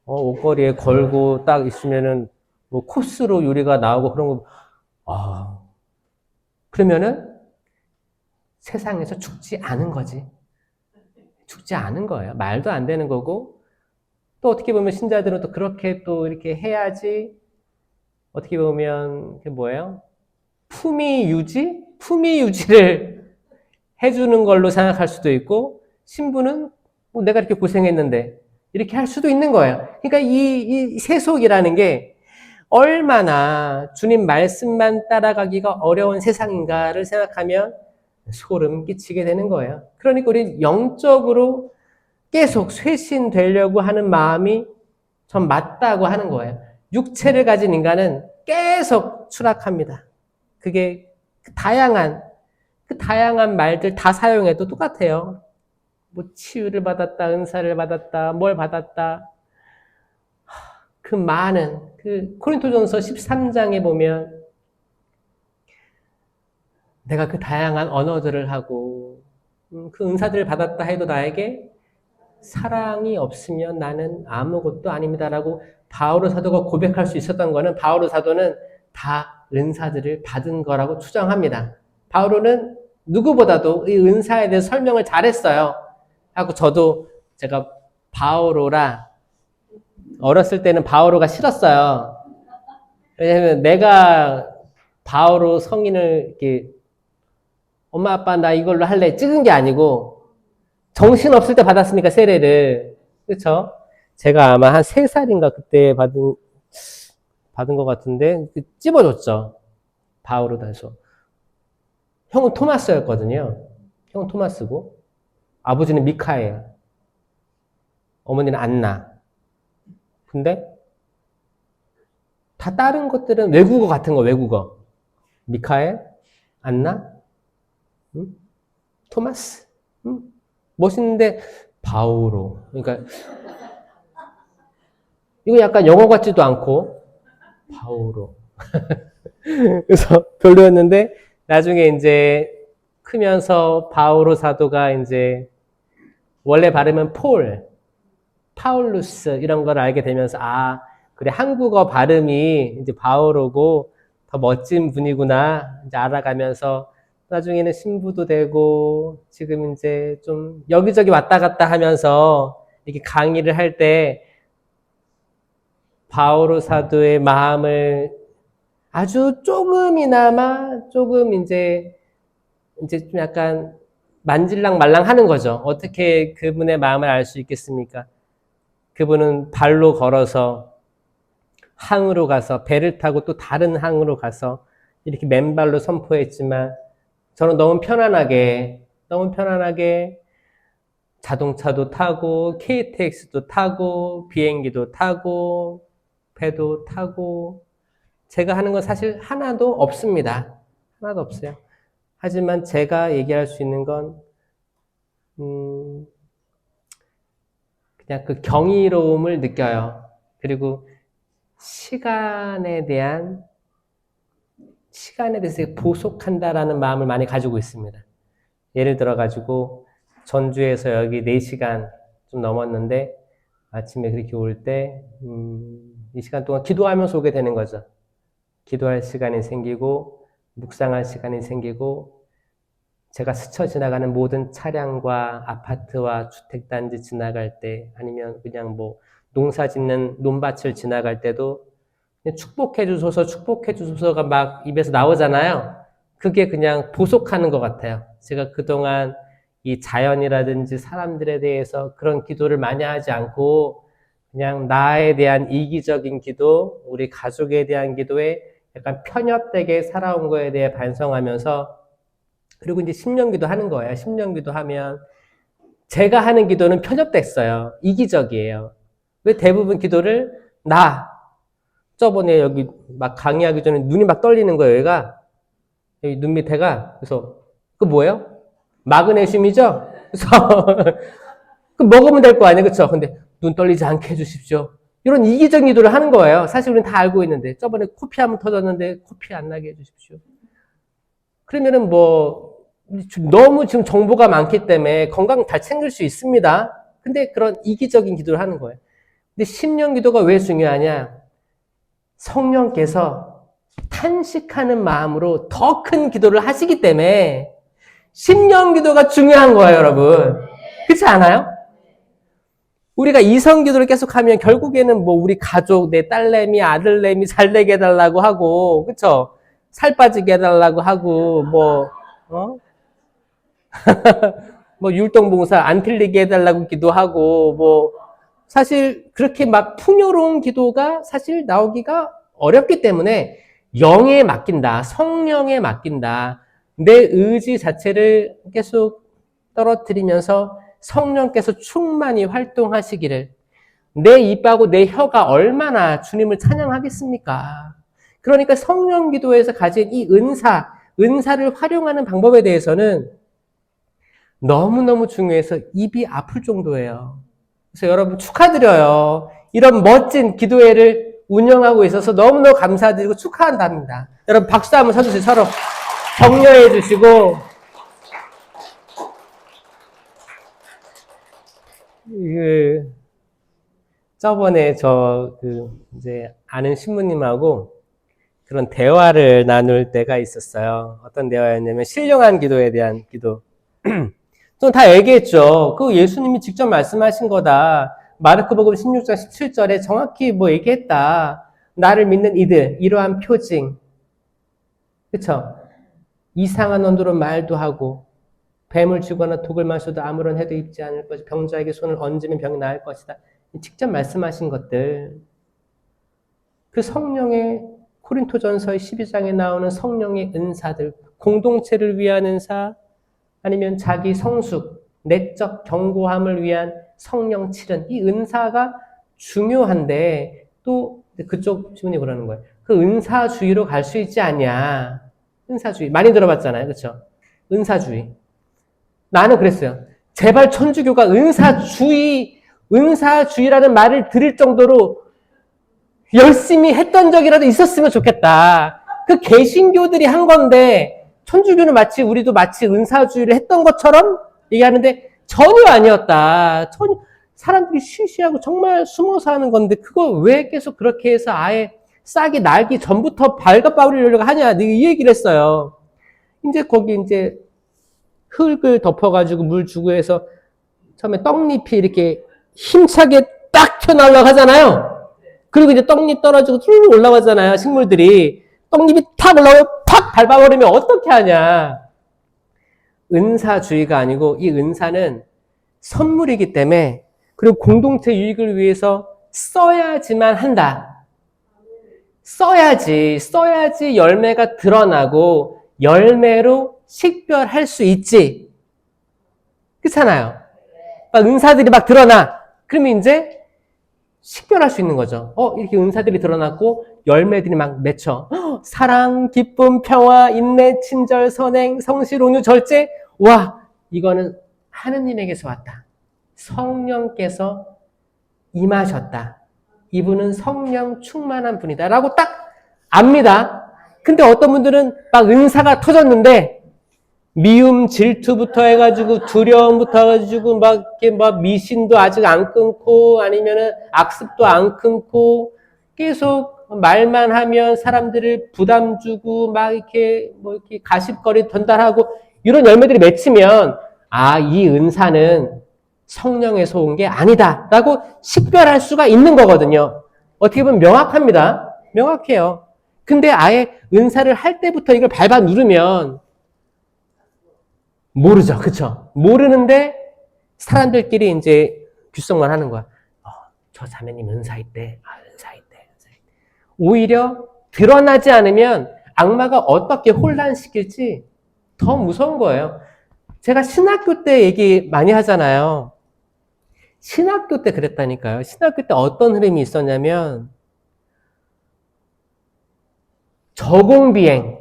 옷걸이에 걸고 딱 있으면은 뭐 코스로 요리가 나오고 그런 거 그러면은 세상에서 죽지 않은 거지. 죽지 않은 거예요. 말도 안 되는 거고 또 어떻게 보면 신자들은 또 그렇게 또 이렇게 해야지 어떻게 보면 그게 뭐예요? 품위 유지를 해주는 걸로 생각할 수도 있고 신부는 뭐 내가 이렇게 고생했는데 이렇게 할 수도 있는 거예요. 그러니까 이 세속이라는 게 얼마나 주님 말씀만 따라가기가 어려운 세상인가를 생각하면 소름 끼치게 되는 거예요. 그러니까 우리 영적으로 계속 쇄신되려고 하는 마음이 전 맞다고 하는 거예요. 육체를 가진 인간은 계속 추락합니다. 그게 그 다양한 말들 다 사용해도 똑같아요. 뭐 치유를 받았다, 은사를 받았다, 뭘 받았다. 그 많은 그 코린토전서 13장에 보면 내가 그 다양한 언어들을 하고 그 은사들을 받았다 해도 나에게 사랑이 없으면 나는 아무것도 아닙니다라고 바오로 사도가 고백할 수 있었던 거는 바오로 사도는 다 은사들을 받은 거라고 추정합니다. 바오로는 누구보다도 이 은사에 대해서 설명을 잘했어요. 하고 저도 제가 바오로라 어렸을 때는 바오로가 싫었어요. 왜냐하면 내가 바오로 성인을 이렇게 엄마 아빠 나 이걸로 할래 찍은 게 아니고 정신 없을 때 받았으니까 세례를 그렇죠? 제가 아마 한 3살인가 그때 받은 것 같은데 찝어줬죠. 바오로다 해서 형은 토마스였거든요. 형은 토마스고 아버지는 미카엘, 어머니는 안나. 근데 다 다른 것들은 외국어 같은 거, 외국어. 미카엘, 안나, 응? 토마스, 응? 멋있는데 바오로. 그러니까 이거 약간 영어 같지도 않고 바오로. 그래서 별로였는데 나중에 이제 크면서 바오로 사도가 이제 원래 발음은 파울루스 이런 걸 알게 되면서 아 그래 한국어 발음이 이제 바오로고 더 멋진 분이구나 이제 알아가면서 나중에는 신부도 되고 지금 이제 좀 여기저기 왔다 갔다 하면서 이렇게 강의를 할 때 바오로 사도의 마음을 아주 조금이나마 조금 이제 좀 약간 만질랑 말랑 하는 거죠. 어떻게 그분의 마음을 알 수 있겠습니까? 그분은 발로 걸어서 항으로 가서 배를 타고 또 다른 항으로 가서 이렇게 맨발로 선포했지만 저는 너무 편안하게 자동차도 타고 KTX도 타고 비행기도 타고 배도 타고 제가 하는 건 사실 하나도 없습니다. 하나도 없어요. 하지만 제가 얘기할 수 있는 건 그냥 그 경이로움을 느껴요. 그리고 시간에 대해서 보속한다라는 마음을 많이 가지고 있습니다. 예를 들어가지고 전주에서 여기 4시간 좀 넘었는데 아침에 그렇게 올 때, 이 시간 동안 기도하면서 오게 되는 거죠. 기도할 시간이 생기고, 묵상할 시간이 생기고, 제가 스쳐 지나가는 모든 차량과 아파트와 주택단지 지나갈 때, 아니면 그냥 뭐 농사 짓는 논밭을 지나갈 때도 축복해 주소서가 막 입에서 나오잖아요. 그게 그냥 보속하는 것 같아요. 제가 그동안 이 자연이라든지 사람들에 대해서 그런 기도를 많이 하지 않고 그냥 나에 대한 이기적인 기도, 우리 가족에 대한 기도에 약간 편협되게 살아온 거에 대해 반성하면서 그리고 이제 심령기도 하는 거예요. 심령기도 하면 제가 하는 기도는 편협됐어요. 이기적이에요. 왜 대부분 기도를 저번에 여기 막 강의하기 전에 눈이 막 떨리는 거예요, 얘가. 여기 눈 밑에가. 그래서, 그 뭐예요? 마그네슘이죠? 그래서, 그 먹으면 될 거 아니에요, 그쵸? 근데 눈 떨리지 않게 해주십시오. 이런 이기적인 기도를 하는 거예요. 사실 우리는 다 알고 있는데. 저번에 코피 한번 터졌는데 코피 안 나게 해주십시오. 그러면은 너무 지금 정보가 많기 때문에 건강 잘 챙길 수 있습니다. 근데 그런 이기적인 기도를 하는 거예요. 근데 심령 기도가 왜 중요하냐? 성령께서 탄식하는 마음으로 더 큰 기도를 하시기 때문에 심령 기도가 중요한 거예요, 여러분. 그렇지 않아요? 우리가 이성 기도를 계속하면 결국에는 뭐 우리 가족, 내 딸내미, 아들내미 잘 되게 해달라고 하고, 그쵸? 살 빠지게 해달라고 하고, 뭐 율동봉사 안 틀리게 해달라고 기도하고, 사실 그렇게 막 풍요로운 기도가 사실 나오기가 어렵기 때문에 영에 맡긴다, 성령에 맡긴다, 내 의지 자체를 계속 떨어뜨리면서 성령께서 충만히 활동하시기를 내 입하고 내 혀가 얼마나 주님을 찬양하겠습니까? 그러니까 성령 기도에서 가진 이 은사를 활용하는 방법에 대해서는 너무너무 중요해서 입이 아플 정도예요. 그래서 여러분 축하드려요. 이런 멋진 기도회를 운영하고 있어서 너무너무 감사드리고 축하한답니다. 여러분 박수 한번 쳐주세요. 서로 격려해 주시고 저번에 이제 아는 신부님하고 그런 대화를 나눌 때가 있었어요. 어떤 대화였냐면 신령한 기도에 대한 기도. 좀 다 얘기했죠. 그 예수님이 직접 말씀하신 거다. 마르코복음 16장 17절에 정확히 얘기했다. 나를 믿는 이들, 이러한 표징. 그쵸? 이상한 언어로 말도 하고, 뱀을 쥐거나 독을 마셔도 아무런 해도 입지 않을 것이, 병자에게 손을 얹으면 병이 나을 것이다. 직접 말씀하신 것들. 그 성령의 코린토전서의 12장에 나오는 성령의 은사들, 공동체를 위한 은사, 아니면 자기 성숙, 내적 견고함을 위한 성령 칠은 이 은사가 중요한데 또 그쪽 주문이 그러는 거예요. 그 은사주의로 갈 수 있지 않냐. 은사주의. 많이 들어봤잖아요. 그렇죠? 은사주의. 나는 그랬어요. 제발 천주교가 은사주의라는 말을 들을 정도로 열심히 했던 적이라도 있었으면 좋겠다. 그 개신교들이 한 건데 천주교는 우리도 마치 은사주의를 했던 것처럼 얘기하는데 전혀 아니었다. 사람들이 쉬쉬하고 정말 숨어서 하는 건데 그거 왜 계속 그렇게 해서 아예 싹이 날기 전부터 발가빠르려고 하냐. 내가 이 얘기를 했어요. 이제 거기 이제 흙을 덮어가지고 물 주고 해서 처음에 떡잎이 이렇게 힘차게 딱 튀어나오려고 하잖아요. 그리고 이제 떡잎 떨어지고 쭉 올라가잖아요. 식물들이. 떡잎이 탁 올라오면 팍 밟아버리면 어떻게 하냐. 은사주의가 아니고 이 은사는 선물이기 때문에 그리고 공동체 유익을 위해서 써야지만 한다. 써야지 열매가 드러나고 열매로 식별할 수 있지. 그렇잖아요. 막 은사들이 막 드러나. 그러면 이제 식별할 수 있는 거죠. 이렇게 은사들이 드러났고 열매들이 막 맺혀. 사랑, 기쁨, 평화, 인내, 친절, 선행, 성실, 온유, 절제. 와, 이거는 하느님에게서 왔다. 성령께서 임하셨다. 이분은 성령 충만한 분이다. 라고 딱 압니다. 근데 어떤 분들은 막 은사가 터졌는데 미움, 질투부터 해가지고 두려움부터 해가지고 막 미신도 아직 안 끊고 아니면은 악습도 안 끊고 계속 말만 하면 사람들을 부담 주고 막 이렇게 가십거리 전달하고 이런 열매들이 맺히면 이 은사는 성령에서 온 게 아니다라고 식별할 수가 있는 거거든요. 어떻게 보면 명확합니다. 명확해요. 근데 아예 은사를 할 때부터 이걸 밟아 누르면 모르죠. 그쵸? 모르는데 사람들끼리 이제 귓속말 하는 거야. 저 자매님 은사 있대. 은사 있대. 오히려 드러나지 않으면 악마가 어떻게 혼란시킬지 더 무서운 거예요. 제가 신학교 때 얘기 많이 하잖아요. 신학교 때 그랬다니까요. 신학교 때 어떤 흐름이 있었냐면 저공비행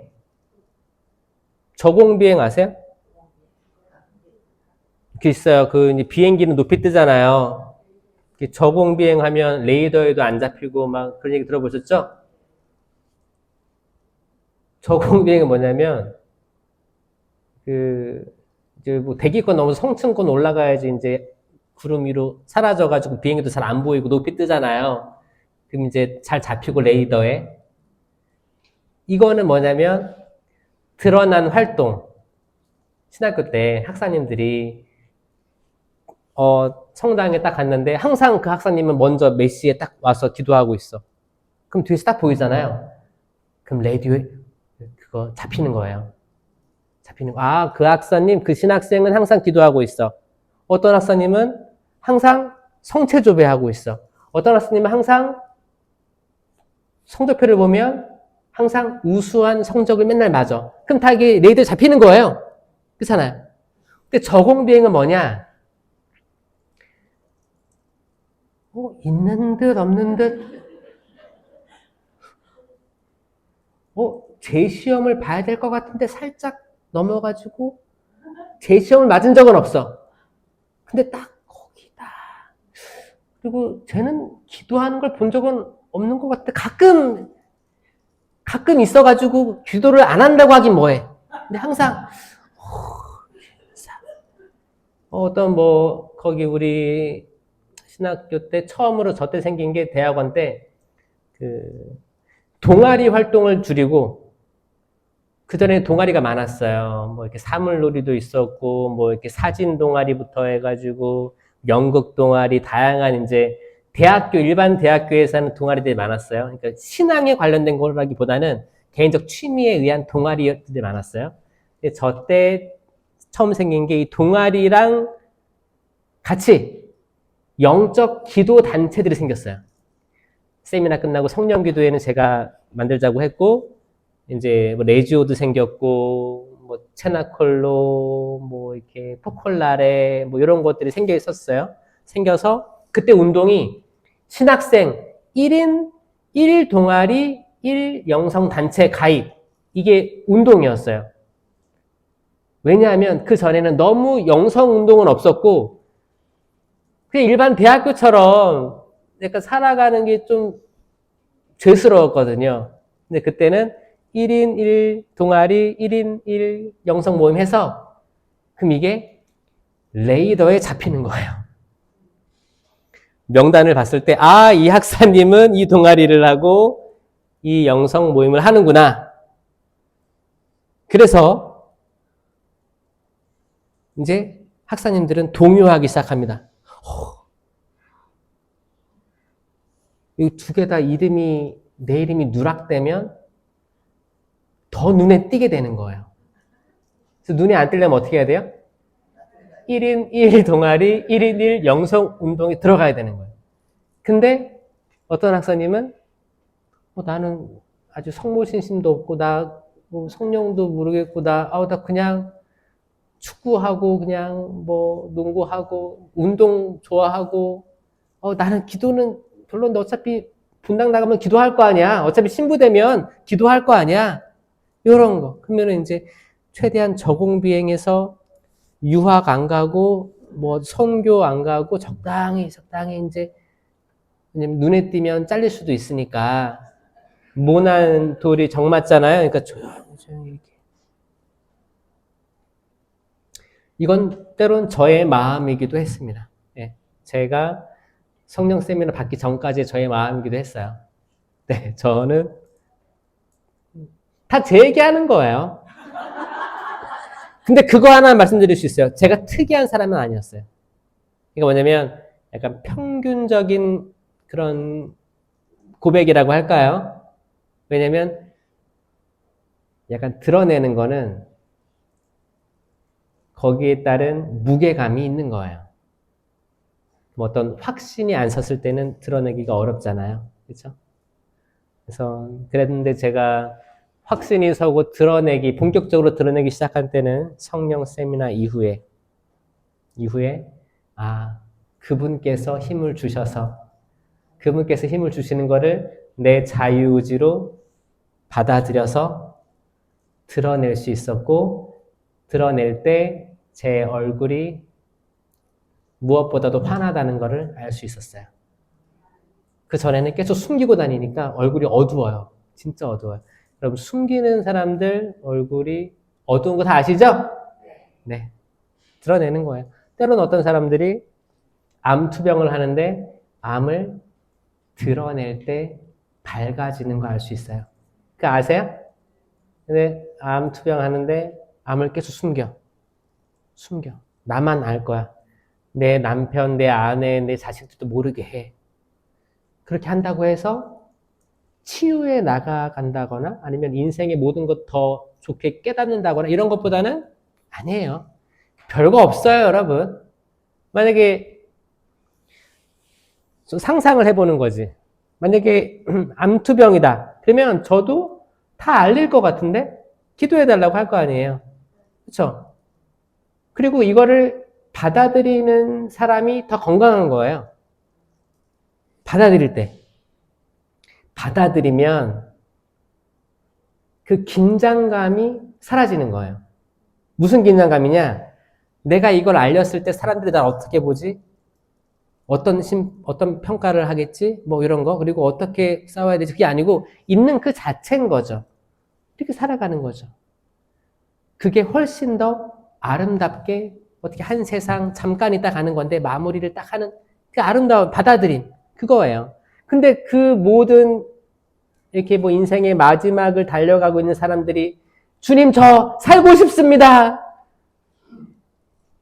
아세요? 그 있어요. 비행기는 높이 뜨잖아요. 저공비행하면 레이더에도 안 잡히고 막 그런 얘기 들어보셨죠? 저공비행은 뭐냐면 이제 대기권 넘어서 성층권 올라가야지 이제 구름 위로 사라져가지고 비행기도 잘 안 보이고 높이 뜨잖아요. 그럼 이제 잘 잡히고 레이더에. 이거는 뭐냐면 드러난 활동. 신학교 때 학사님들이 성당에 딱 갔는데 항상 그 학사님은 먼저 메시에 딱 와서 기도하고 있어. 그럼 뒤에서 딱 보이잖아요. 그럼 라디오에 그거 잡히는 거예요. 그 학사님, 그 신학생은 항상 기도하고 있어. 어떤 학사님은 항상 성체조배하고 있어. 어떤 학사님은 항상 성적표를 보면 항상 우수한 성적을 맨날 맞아. 그럼 다 이게 레이더에 잡히는 거예요. 그렇잖아요. 근데 저공비행은 뭐냐? 있는 듯 없는 듯 재시험을 봐야 될 것 같은데 살짝 넘어가지고 재시험을 맞은 적은 없어. 근데 딱 거기다. 그리고 쟤는 기도하는 걸 본 적은 없는 것 같아. 가끔 있어가지고 기도를 안 한다고 하긴 뭐해. 근데 항상 어떤 거기 우리 신학교 때 처음으로 저 때 생긴 게 대학원 때 동아리 활동을 줄이고 그전에 동아리가 많았어요. 이렇게 사물놀이도 있었고 이렇게 사진 동아리부터 해가지고 연극 동아리 다양한 이제 일반 대학교에서는 동아리들이 많았어요. 그러니까 신앙에 관련된 거라기보다는 개인적 취미에 의한 동아리들이 많았어요. 저 때 처음 생긴 게 이 동아리랑 같이 영적 기도 단체들이 생겼어요. 세미나 끝나고 성령 기도회는 제가 만들자고 했고, 이제 레지오도 생겼고, 체나콜로, 이렇게 포콜라레, 이런 것들이 생겨 있었어요. 생겨서 그때 운동이 신학생 1일 동아리 1 영성단체 가입. 이게 운동이었어요. 왜냐하면 그 전에는 너무 영성운동은 없었고 그냥 일반 대학교처럼 약간 살아가는 게 좀 죄스러웠거든요. 근데 그때는 1인 1 동아리, 1인 1 영성 모임 해서 그럼 이게 레이더에 잡히는 거예요. 명단을 봤을 때, 아, 이 학사님은 이 동아리를 하고 이 영성 모임을 하는구나. 그래서 이제 학사님들은 동요하기 시작합니다. 이 두 개 다 이름이, 내 이름이 누락되면 더 눈에 띄게 되는 거예요. 그래서 눈에 안 띄려면 어떻게 해야 돼요? 1인 1 동아리, 1인 1 영성 운동에 들어가야 되는 거예요. 근데 어떤 학사님은 나는 아주 성모신심도 없고 뭐 성령도 모르겠고 나 그냥 축구하고 그냥 뭐 농구하고 운동 좋아하고 나는 기도는 별로인데 어차피 분당 나가면 기도할 거 아니야. 어차피 신부되면 기도할 거 아니야. 이런 거. 그러면 이제 최대한 저공비행해서 유학 안 가고 뭐 선교 안 가고 적당히 이제 왜냐면 눈에 띄면 잘릴 수도 있으니까 모난 돌이 정 맞잖아요. 그러니까 조용히 이렇게. 이건 때론 저의 마음이기도 했습니다. 네, 제가 성령 세미나 받기 전까지 저의 마음이기도 했어요. 네, 저는 다 제 얘기하는 거예요. 근데 그거 하나 말씀드릴 수 있어요. 제가 특이한 사람은 아니었어요. 그러니까 뭐냐면 약간 평균적인 그런 고백이라고 할까요? 왜냐면 약간 드러내는 거는 거기에 따른 무게감이 있는 거예요. 뭐 어떤 확신이 안 섰을 때는 드러내기가 어렵잖아요. 그렇죠? 그래서 그랬는데 제가 확신이 서고 본격적으로 드러내기 시작한 때는 성령 세미나 이후에 그분께서 힘을 주시는 거를 내 자유의지로 받아들여서 드러낼 수 있었고, 드러낼 때 제 얼굴이 무엇보다도 환하다는 것을 알 수 있었어요. 그 전에는 계속 숨기고 다니니까 얼굴이 어두워요. 진짜 어두워요. 여러분, 숨기는 사람들 얼굴이 어두운 거 다 아시죠? 네. 드러내는 거예요. 때로는 어떤 사람들이 암 투병을 하는데 암을 드러낼 때 밝아지는 거 알 수 있어요. 그거 아세요? 근데 암 투병하는데 암을 계속 숨겨. 나만 알 거야. 내 남편, 내 아내, 내 자식들도 모르게 해. 그렇게 한다고 해서 치유에 나가간다거나 아니면 인생의 모든 것 더 좋게 깨닫는다거나 이런 것보다는 아니에요. 별거 없어요, 여러분. 만약에 좀 상상을 해보는 거지. 만약에 암투병이다. 그러면 저도 다 알릴 것 같은데 기도해달라고 할 거 아니에요. 그렇죠? 그리고 이거를 받아들이는 사람이 더 건강한 거예요. 받아들이면 그 긴장감이 사라지는 거예요. 무슨 긴장감이냐? 내가 이걸 알렸을 때 사람들이 날 어떻게 보지? 어떤 평가를 하겠지? 뭐 이런 거. 그리고 어떻게 싸워야 되지? 그게 아니고 있는 그 자체인 거죠. 이렇게 살아가는 거죠. 그게 훨씬 더 아름답게 어떻게 한 세상 잠깐 있다 가는 건데 마무리를 딱 하는 그 아름다운 받아들임. 그거예요. 근데 그 모든 이렇게 뭐 인생의 마지막을 달려가고 있는 사람들이 주님 저 살고 싶습니다.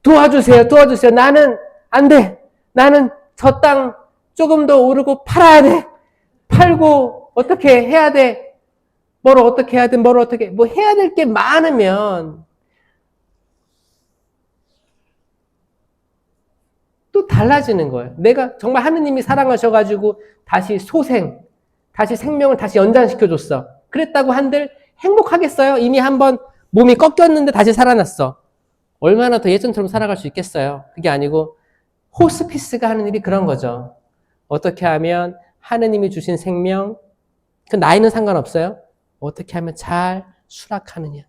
도와주세요. 나는 안 돼. 나는 저 땅 조금 더 오르고 팔아야 돼. 팔고 어떻게 해야 돼. 뭐 해야 될 게 많으면 또 달라지는 거예요. 내가 정말 하느님이 사랑하셔가지고 다시 생명을 다시 연장시켜줬어. 그랬다고 한들 행복하겠어요? 이미 한번 몸이 꺾였는데 다시 살아났어. 얼마나 더 예전처럼 살아갈 수 있겠어요? 그게 아니고 호스피스가 하는 일이 그런 거죠. 어떻게 하면 하느님이 주신 생명, 그 나이는 상관없어요. 어떻게 하면 잘 수락하느냐.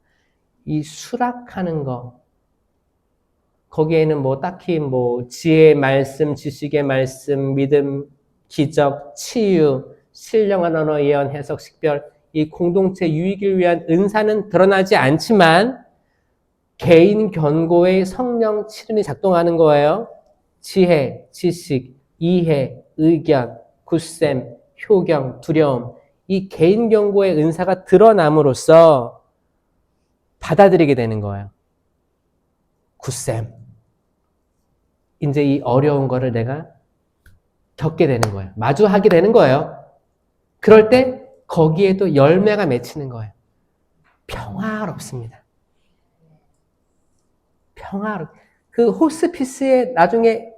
이 수락하는 거, 거기에는 뭐 딱히 뭐 지혜의 말씀, 지식의 말씀, 믿음, 기적, 치유, 신령한 언어, 예언, 해석, 식별, 이 공동체 유익을 위한 은사는 드러나지 않지만 개인 견고의 성령 칠은이 작동하는 거예요. 지혜, 지식, 이해, 의견, 굳셈, 효경, 두려움, 이 개인 견고의 은사가 드러남으로써 받아들이게 되는 거예요. 굳셈. 이제 이 어려운 거를 내가 겪게 되는 거예요. 마주하게 되는 거예요. 그럴 때 거기에도 열매가 맺히는 거예요. 평화롭습니다. 그 호스피스의 나중에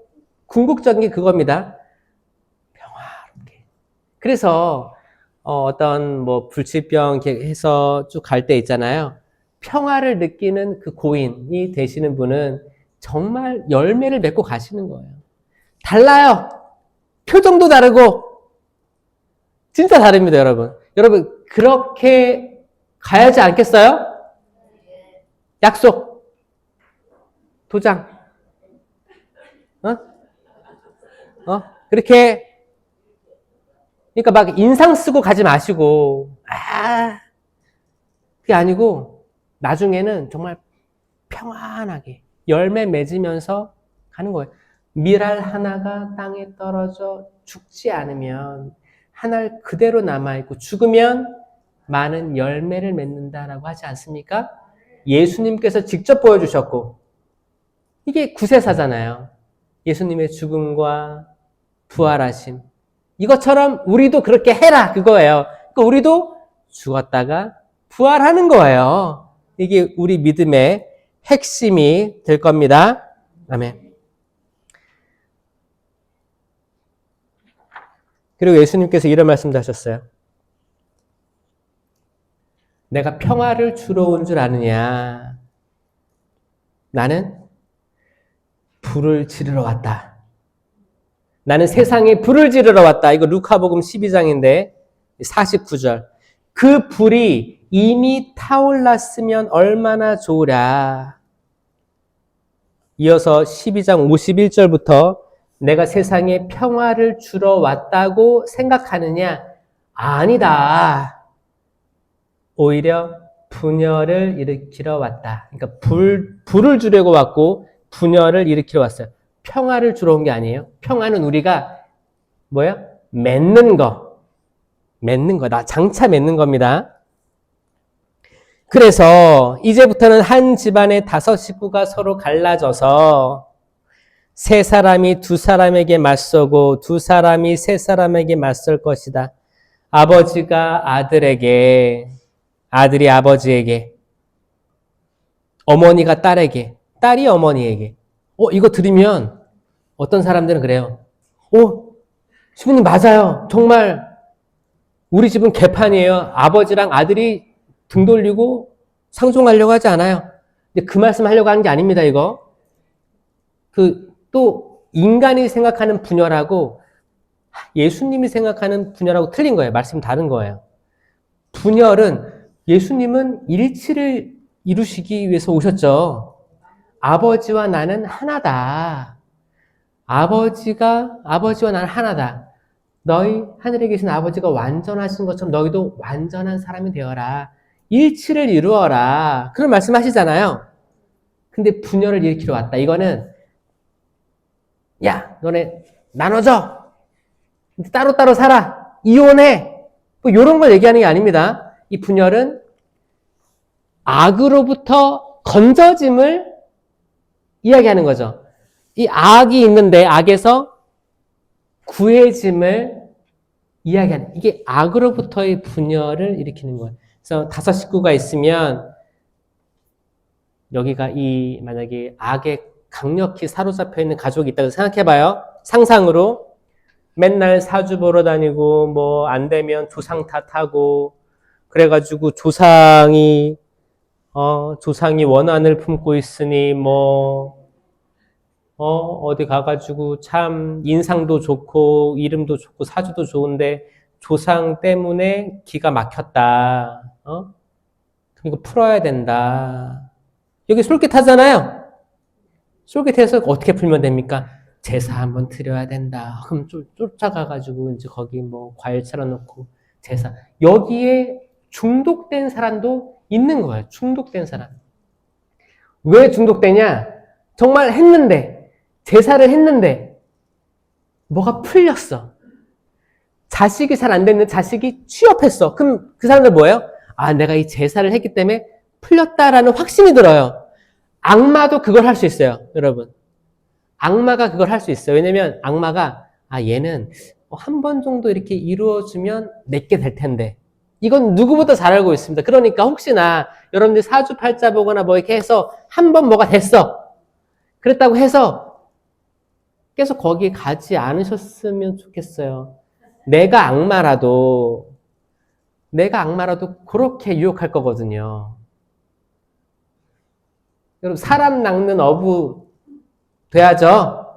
궁극적인 게 그겁니다. 평화롭게. 그래서 어떤 뭐 불치병 이렇게 해서 쭉 갈 때 있잖아요. 평화를 느끼는 그 고인이 되시는 분은 정말 열매를 맺고 가시는 거예요. 달라요. 표정도 다르고 진짜 다릅니다, 여러분. 여러분 그렇게 가야지 않겠어요? 약속. 도장. 그렇게 그러니까 막 인상 쓰고 가지 마시고 그게 아니고 나중에는 정말 평안하게 열매 맺으면서 가는 거예요. 밀알 하나가 땅에 떨어져 죽지 않으면 한 알 그대로 남아있고 죽으면 많은 열매를 맺는다라고 하지 않습니까? 예수님께서 직접 보여주셨고 이게 구세사잖아요. 예수님의 죽음과 부활하심. 이것처럼 우리도 그렇게 해라 그거예요. 그러니까 우리도 죽었다가 부활하는 거예요. 이게 우리 믿음의 핵심이 될 겁니다. 아멘. 그리고 예수님께서 이런 말씀도 하셨어요. 내가 평화를 주러 온 줄 아느냐. 나는 불을 지르러 왔다. 나는 세상에 불을 지르러 왔다. 이거 루카복음 12장인데 49절. 그 불이 이미 타올랐으면 얼마나 좋으랴. 이어서 12장 51절부터 내가 세상에 평화를 주러 왔다고 생각하느냐? 아니다. 오히려 분열을 일으키러 왔다. 그러니까 불을 주려고 왔고 분열을 일으키러 왔어요. 평화를 주러 온 게 아니에요. 평화는 우리가 뭐야? 맺는 거. 나 장차 맺는 겁니다. 그래서 이제부터는 한 집안의 5 식구가 서로 갈라져서 3 사람이 2 사람에게 맞서고 2 사람이 3 사람에게 맞설 것이다. 아버지가 아들에게, 아들이 아버지에게, 어머니가 딸에게, 딸이 어머니에게. 이거 들으면 어떤 사람들은 그래요. 신부님 맞아요. 정말 우리 집은 개판이에요. 아버지랑 아들이 등 돌리고 상종하려고 하지 않아요. 근데 그 말씀 하려고 하는 게 아닙니다, 이거. 또 인간이 생각하는 분열하고 예수님이 생각하는 분열하고 틀린 거예요. 말씀이 다른 거예요. 분열은 예수님은 일치를 이루시기 위해서 오셨죠. 아버지와 나는 하나다. 아버지와 나는 하나다. 너희 하늘에 계신 아버지가 완전하신 것처럼 너희도 완전한 사람이 되어라. 일치를 이루어라. 그런 말씀 하시잖아요. 근데 분열을 일으키러 왔다. 이거는 야, 너네 나눠져. 따로따로 살아. 이혼해. 뭐 이런 걸 얘기하는 게 아닙니다. 이 분열은 악으로부터 건져짐을 이야기하는 거죠. 이 악이 있는데 악에서 구해짐을 이야기하는, 이게 악으로부터의 분열을 일으키는 거예요. 그래서 5 식구가 있으면 여기가 만약에 악에 강력히 사로잡혀 있는 가족이 있다고 생각해봐요. 상상으로 맨날 사주 보러 다니고 뭐 안 되면 조상 탓하고 그래가지고 조상이 원한을 품고 있으니 어디 가가지고 참 인상도 좋고 이름도 좋고 사주도 좋은데 조상 때문에 기가 막혔다. 그럼 이거 풀어야 된다. 여기 솔깃하잖아요. 솔깃해서 어떻게 풀면 됩니까? 제사 한번 드려야 된다. 그럼 쫓아가가지고 이제 거기 뭐 과일 차려놓고 제사. 여기에 중독된 사람도 있는 거예요. 중독된 사람. 왜 중독되냐? 정말 했는데, 제사를 했는데, 뭐가 풀렸어. 자식이 잘 안 됐는데 자식이 취업했어. 그럼 그 사람들 뭐예요? 아, 내가 이 제사를 했기 때문에 풀렸다라는 확신이 들어요. 악마도 그걸 할 수 있어요, 여러분. 악마가 그걸 할 수 있어요. 왜냐면 악마가, 아, 얘는 한 번 정도 이렇게 이루어주면 내게 될 텐데. 이건 누구보다 잘 알고 있습니다. 그러니까 혹시나 여러분들이 사주팔자 보거나 뭐 이렇게 해서 한 번 뭐가 됐어. 그랬다고 해서 계속 거기에 가지 않으셨으면 좋겠어요. 내가 악마라도 그렇게 유혹할 거거든요. 여러분, 사람 낚는 어부 돼야죠?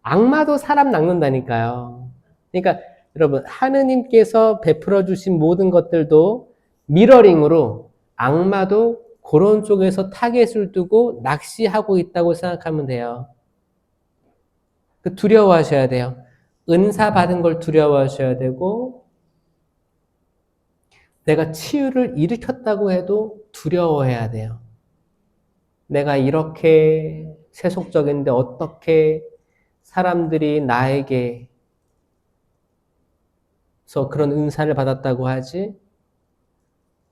악마도 사람 낚는다니까요. 그러니까 여러분, 하느님께서 베풀어 주신 모든 것들도 미러링으로 악마도 그런 쪽에서 타겟을 두고 낚시하고 있다고 생각하면 돼요. 두려워하셔야 돼요. 은사 받은 걸 두려워하셔야 되고, 내가 치유를 일으켰다고 해도 두려워해야 돼요. 내가 이렇게 세속적인데 어떻게 사람들이 나에게서 그런 은사를 받았다고 하지?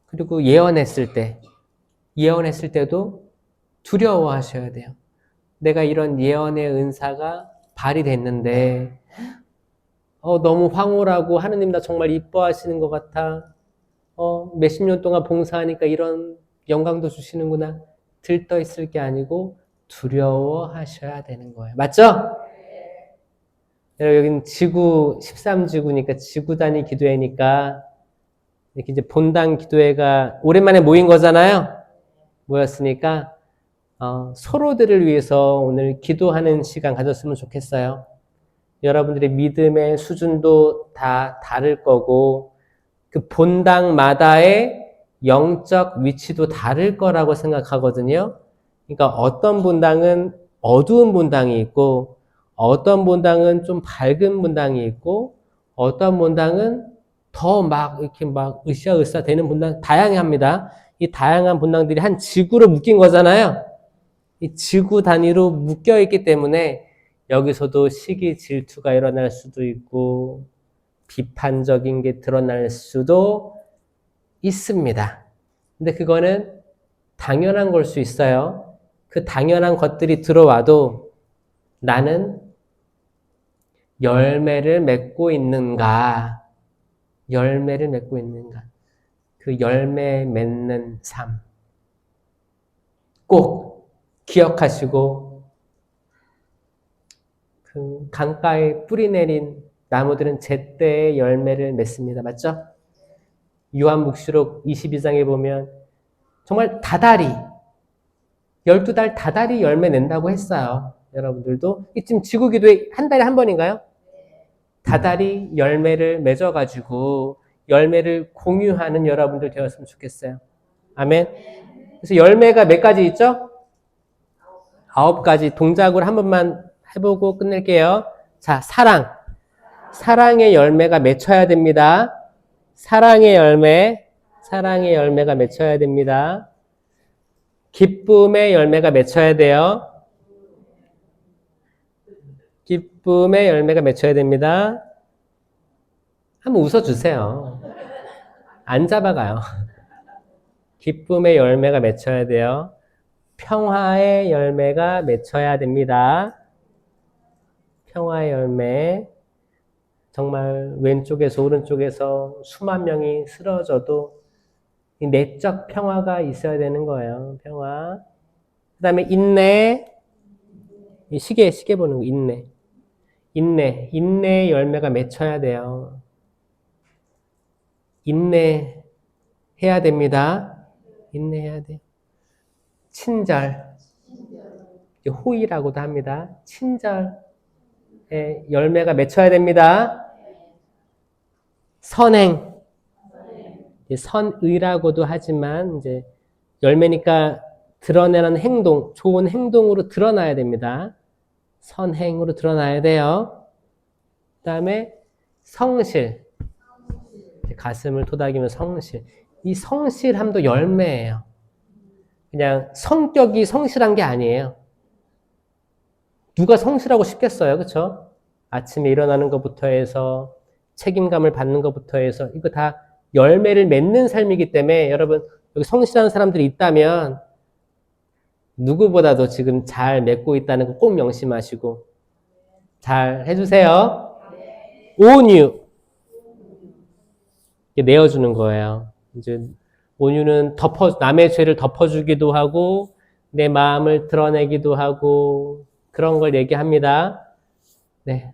그리고 예언했을 때도 두려워하셔야 돼요. 내가 이런 예언의 은사가 발휘됐는데 너무 황홀하고 하느님 나 정말 이뻐하시는 것 같아. 몇십 년 동안 봉사하니까 이런 영광도 주시는구나. 들떠 있을 게 아니고 두려워하셔야 되는 거예요. 맞죠? 여기는 지구 13지구니까 지구 단위 기도회니까 이렇게 이제 본당 기도회가 오랜만에 모인 거잖아요. 모였으니까 서로들을 위해서 오늘 기도하는 시간 가졌으면 좋겠어요. 여러분들의 믿음의 수준도 다 다를 거고 그 본당마다의 영적 위치도 다를 거라고 생각하거든요. 그러니까 어떤 본당은 어두운 본당이 있고 어떤 본당은 좀 밝은 본당이 있고 어떤 본당은 더 막 이렇게 막 으쌰으쌰 되는 본당 다양합니다. 이 다양한 본당들이 한 지구로 묶인 거잖아요. 이 지구 단위로 묶여 있기 때문에 여기서도 시기 질투가 일어날 수도 있고 비판적인 게 드러날 수도 있습니다. 근데 그거는 당연한 걸 수 있어요. 그 당연한 것들이 들어와도 나는 열매를 맺고 있는가? 열매를 맺고 있는가? 그 열매 맺는 삶. 꼭 기억하시고, 그 강가에 뿌리 내린 나무들은 제때에 열매를 맺습니다. 맞죠? 요한묵시록 22장에 보면 정말 다달이 12달 다달이 열매 낸다고 했어요. 여러분들도 지금 지구기도회 한 달에 한 번인가요? 다달이 열매를 맺어가지고 열매를 공유하는 여러분들 되었으면 좋겠어요. 아멘. 그래서 열매가 몇 가지 있죠? 9가지 동작으로 한 번만 해보고 끝낼게요. 자, 사랑. 사랑의 열매가 맺혀야 됩니다. 사랑의 열매가 맺혀야 됩니다. 기쁨의 열매가 맺혀야 돼요. 기쁨의 열매가 맺혀야 됩니다. 한번 웃어주세요. 안 잡아가요. 기쁨의 열매가 맺혀야 돼요. 평화의 열매가 맺혀야 됩니다. 평화의 열매. 정말 왼쪽에서 오른쪽에서 수만 명이 쓰러져도 이 내적 평화가 있어야 되는 거예요. 평화. 그 다음에 인내. 시계 보는 거, 인내. 인내의 열매가 맺혀야 돼요. 인내해야 됩니다. 인내해야 돼요. 친절. 호의라고도 합니다. 친절의 열매가 맺혀야 됩니다. 선행. 선의라고도 하지만 이제 열매니까 드러내는 행동, 좋은 행동으로 드러나야 됩니다. 선행으로 드러나야 돼요. 그 다음에 성실. 가슴을 토닥이면 성실. 이 성실함도 열매예요. 그냥 성격이 성실한 게 아니에요. 누가 성실하고 싶겠어요, 그렇죠? 아침에 일어나는 것부터 해서 책임감을 받는 것부터 해서 이거 다 열매를 맺는 삶이기 때문에 여러분 여기 성실한 사람들이 있다면 누구보다도 지금 잘 맺고 있다는 거 꼭 명심하시고 잘 해주세요. 온유 내어주는 거예요. 이제 온유는 남의 죄를 덮어주기도 하고 내 마음을 드러내기도 하고 그런 걸 얘기합니다. 네,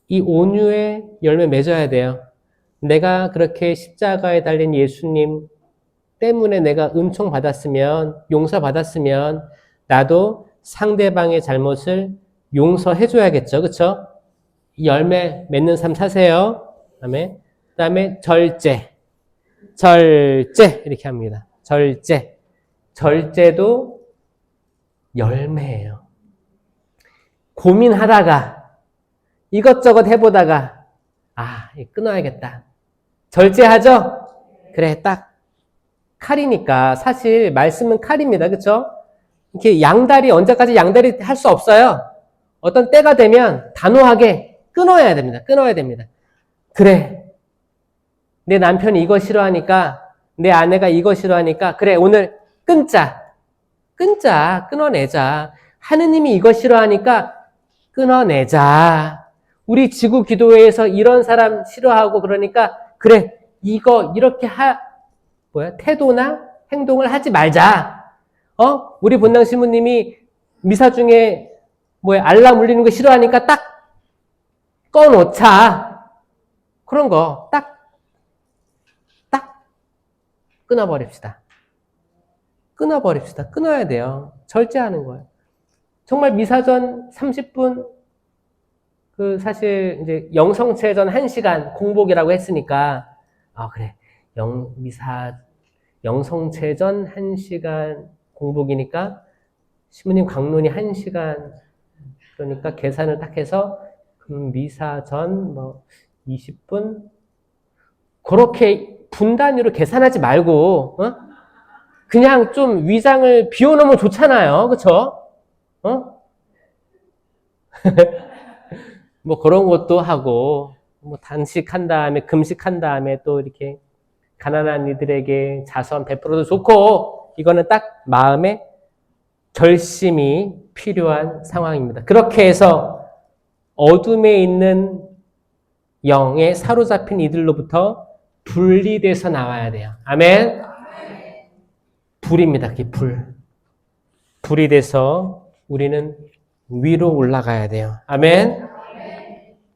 이 온유의 열매 맺어야 돼요. 내가 그렇게 십자가에 달린 예수님 때문에 내가 은총 받았으면, 용서 받았으면, 나도 상대방의 잘못을 용서해 줘야겠죠. 그쵸? 열매 맺는 삶 사세요. 그 다음에 절제. 이렇게 합니다. 절제도 열매예요. 고민하다가, 이것저것 해보다가, 끊어야겠다. 절제하죠? 그래, 딱. 칼이니까 사실 말씀은 칼입니다. 그렇죠? 이렇게 양다리 언제까지 양다리 할 수 없어요. 어떤 때가 되면 단호하게 끊어야 됩니다. 그래. 내 남편이 이거 싫어하니까 내 아내가 이거 싫어하니까 그래 오늘 끊자. 끊어내자. 하느님이 이거 싫어하니까 끊어내자. 우리 지구 기도회에서 이런 사람 싫어하고 그러니까 그래 이거 이렇게 태도나 행동을 하지 말자. 우리 본당 신부님이 미사 중에 알람 울리는 거 싫어하니까 딱 꺼놓자. 그런 거 딱 끊어버립시다. 끊어야 돼요. 절제하는 거예요. 정말 미사 전 30분 사실 이제 영성체 전 1시간 공복이라고 했으니까 그래. 영성체 전 1시간 공복이니까 신부님 강론이 1시간 그러니까 계산을 딱 해서 미사 전 20분 그렇게 분 단위로 계산하지 말고 그냥 좀 위장을 비워놓으면 좋잖아요. 그쵸? 그런 것도 하고 단식한 다음에 금식한 다음에 또 이렇게 가난한 이들에게 자선 베풀어도 좋고 이거는 딱 마음에 결심이 필요한 상황입니다. 그렇게 해서 어둠에 있는 영에 사로잡힌 이들로부터 분리돼서 나와야 돼요. 아멘. 불입니다. 그게 불이 돼서 우리는 위로 올라가야 돼요. 아멘.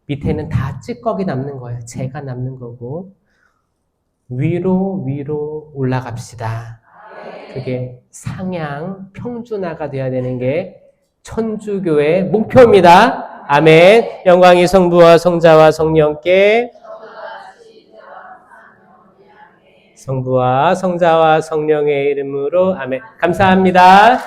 밑에는 다 찌꺼기 남는 거예요. 재가 남는 거고 위로 올라갑시다. 그게 상향 평준화가 돼야 되는 게 천주교의 목표입니다. 아멘. 영광이 성부와 성자와 성령께 성부와 성자와 성령의 이름으로 아멘. 감사합니다.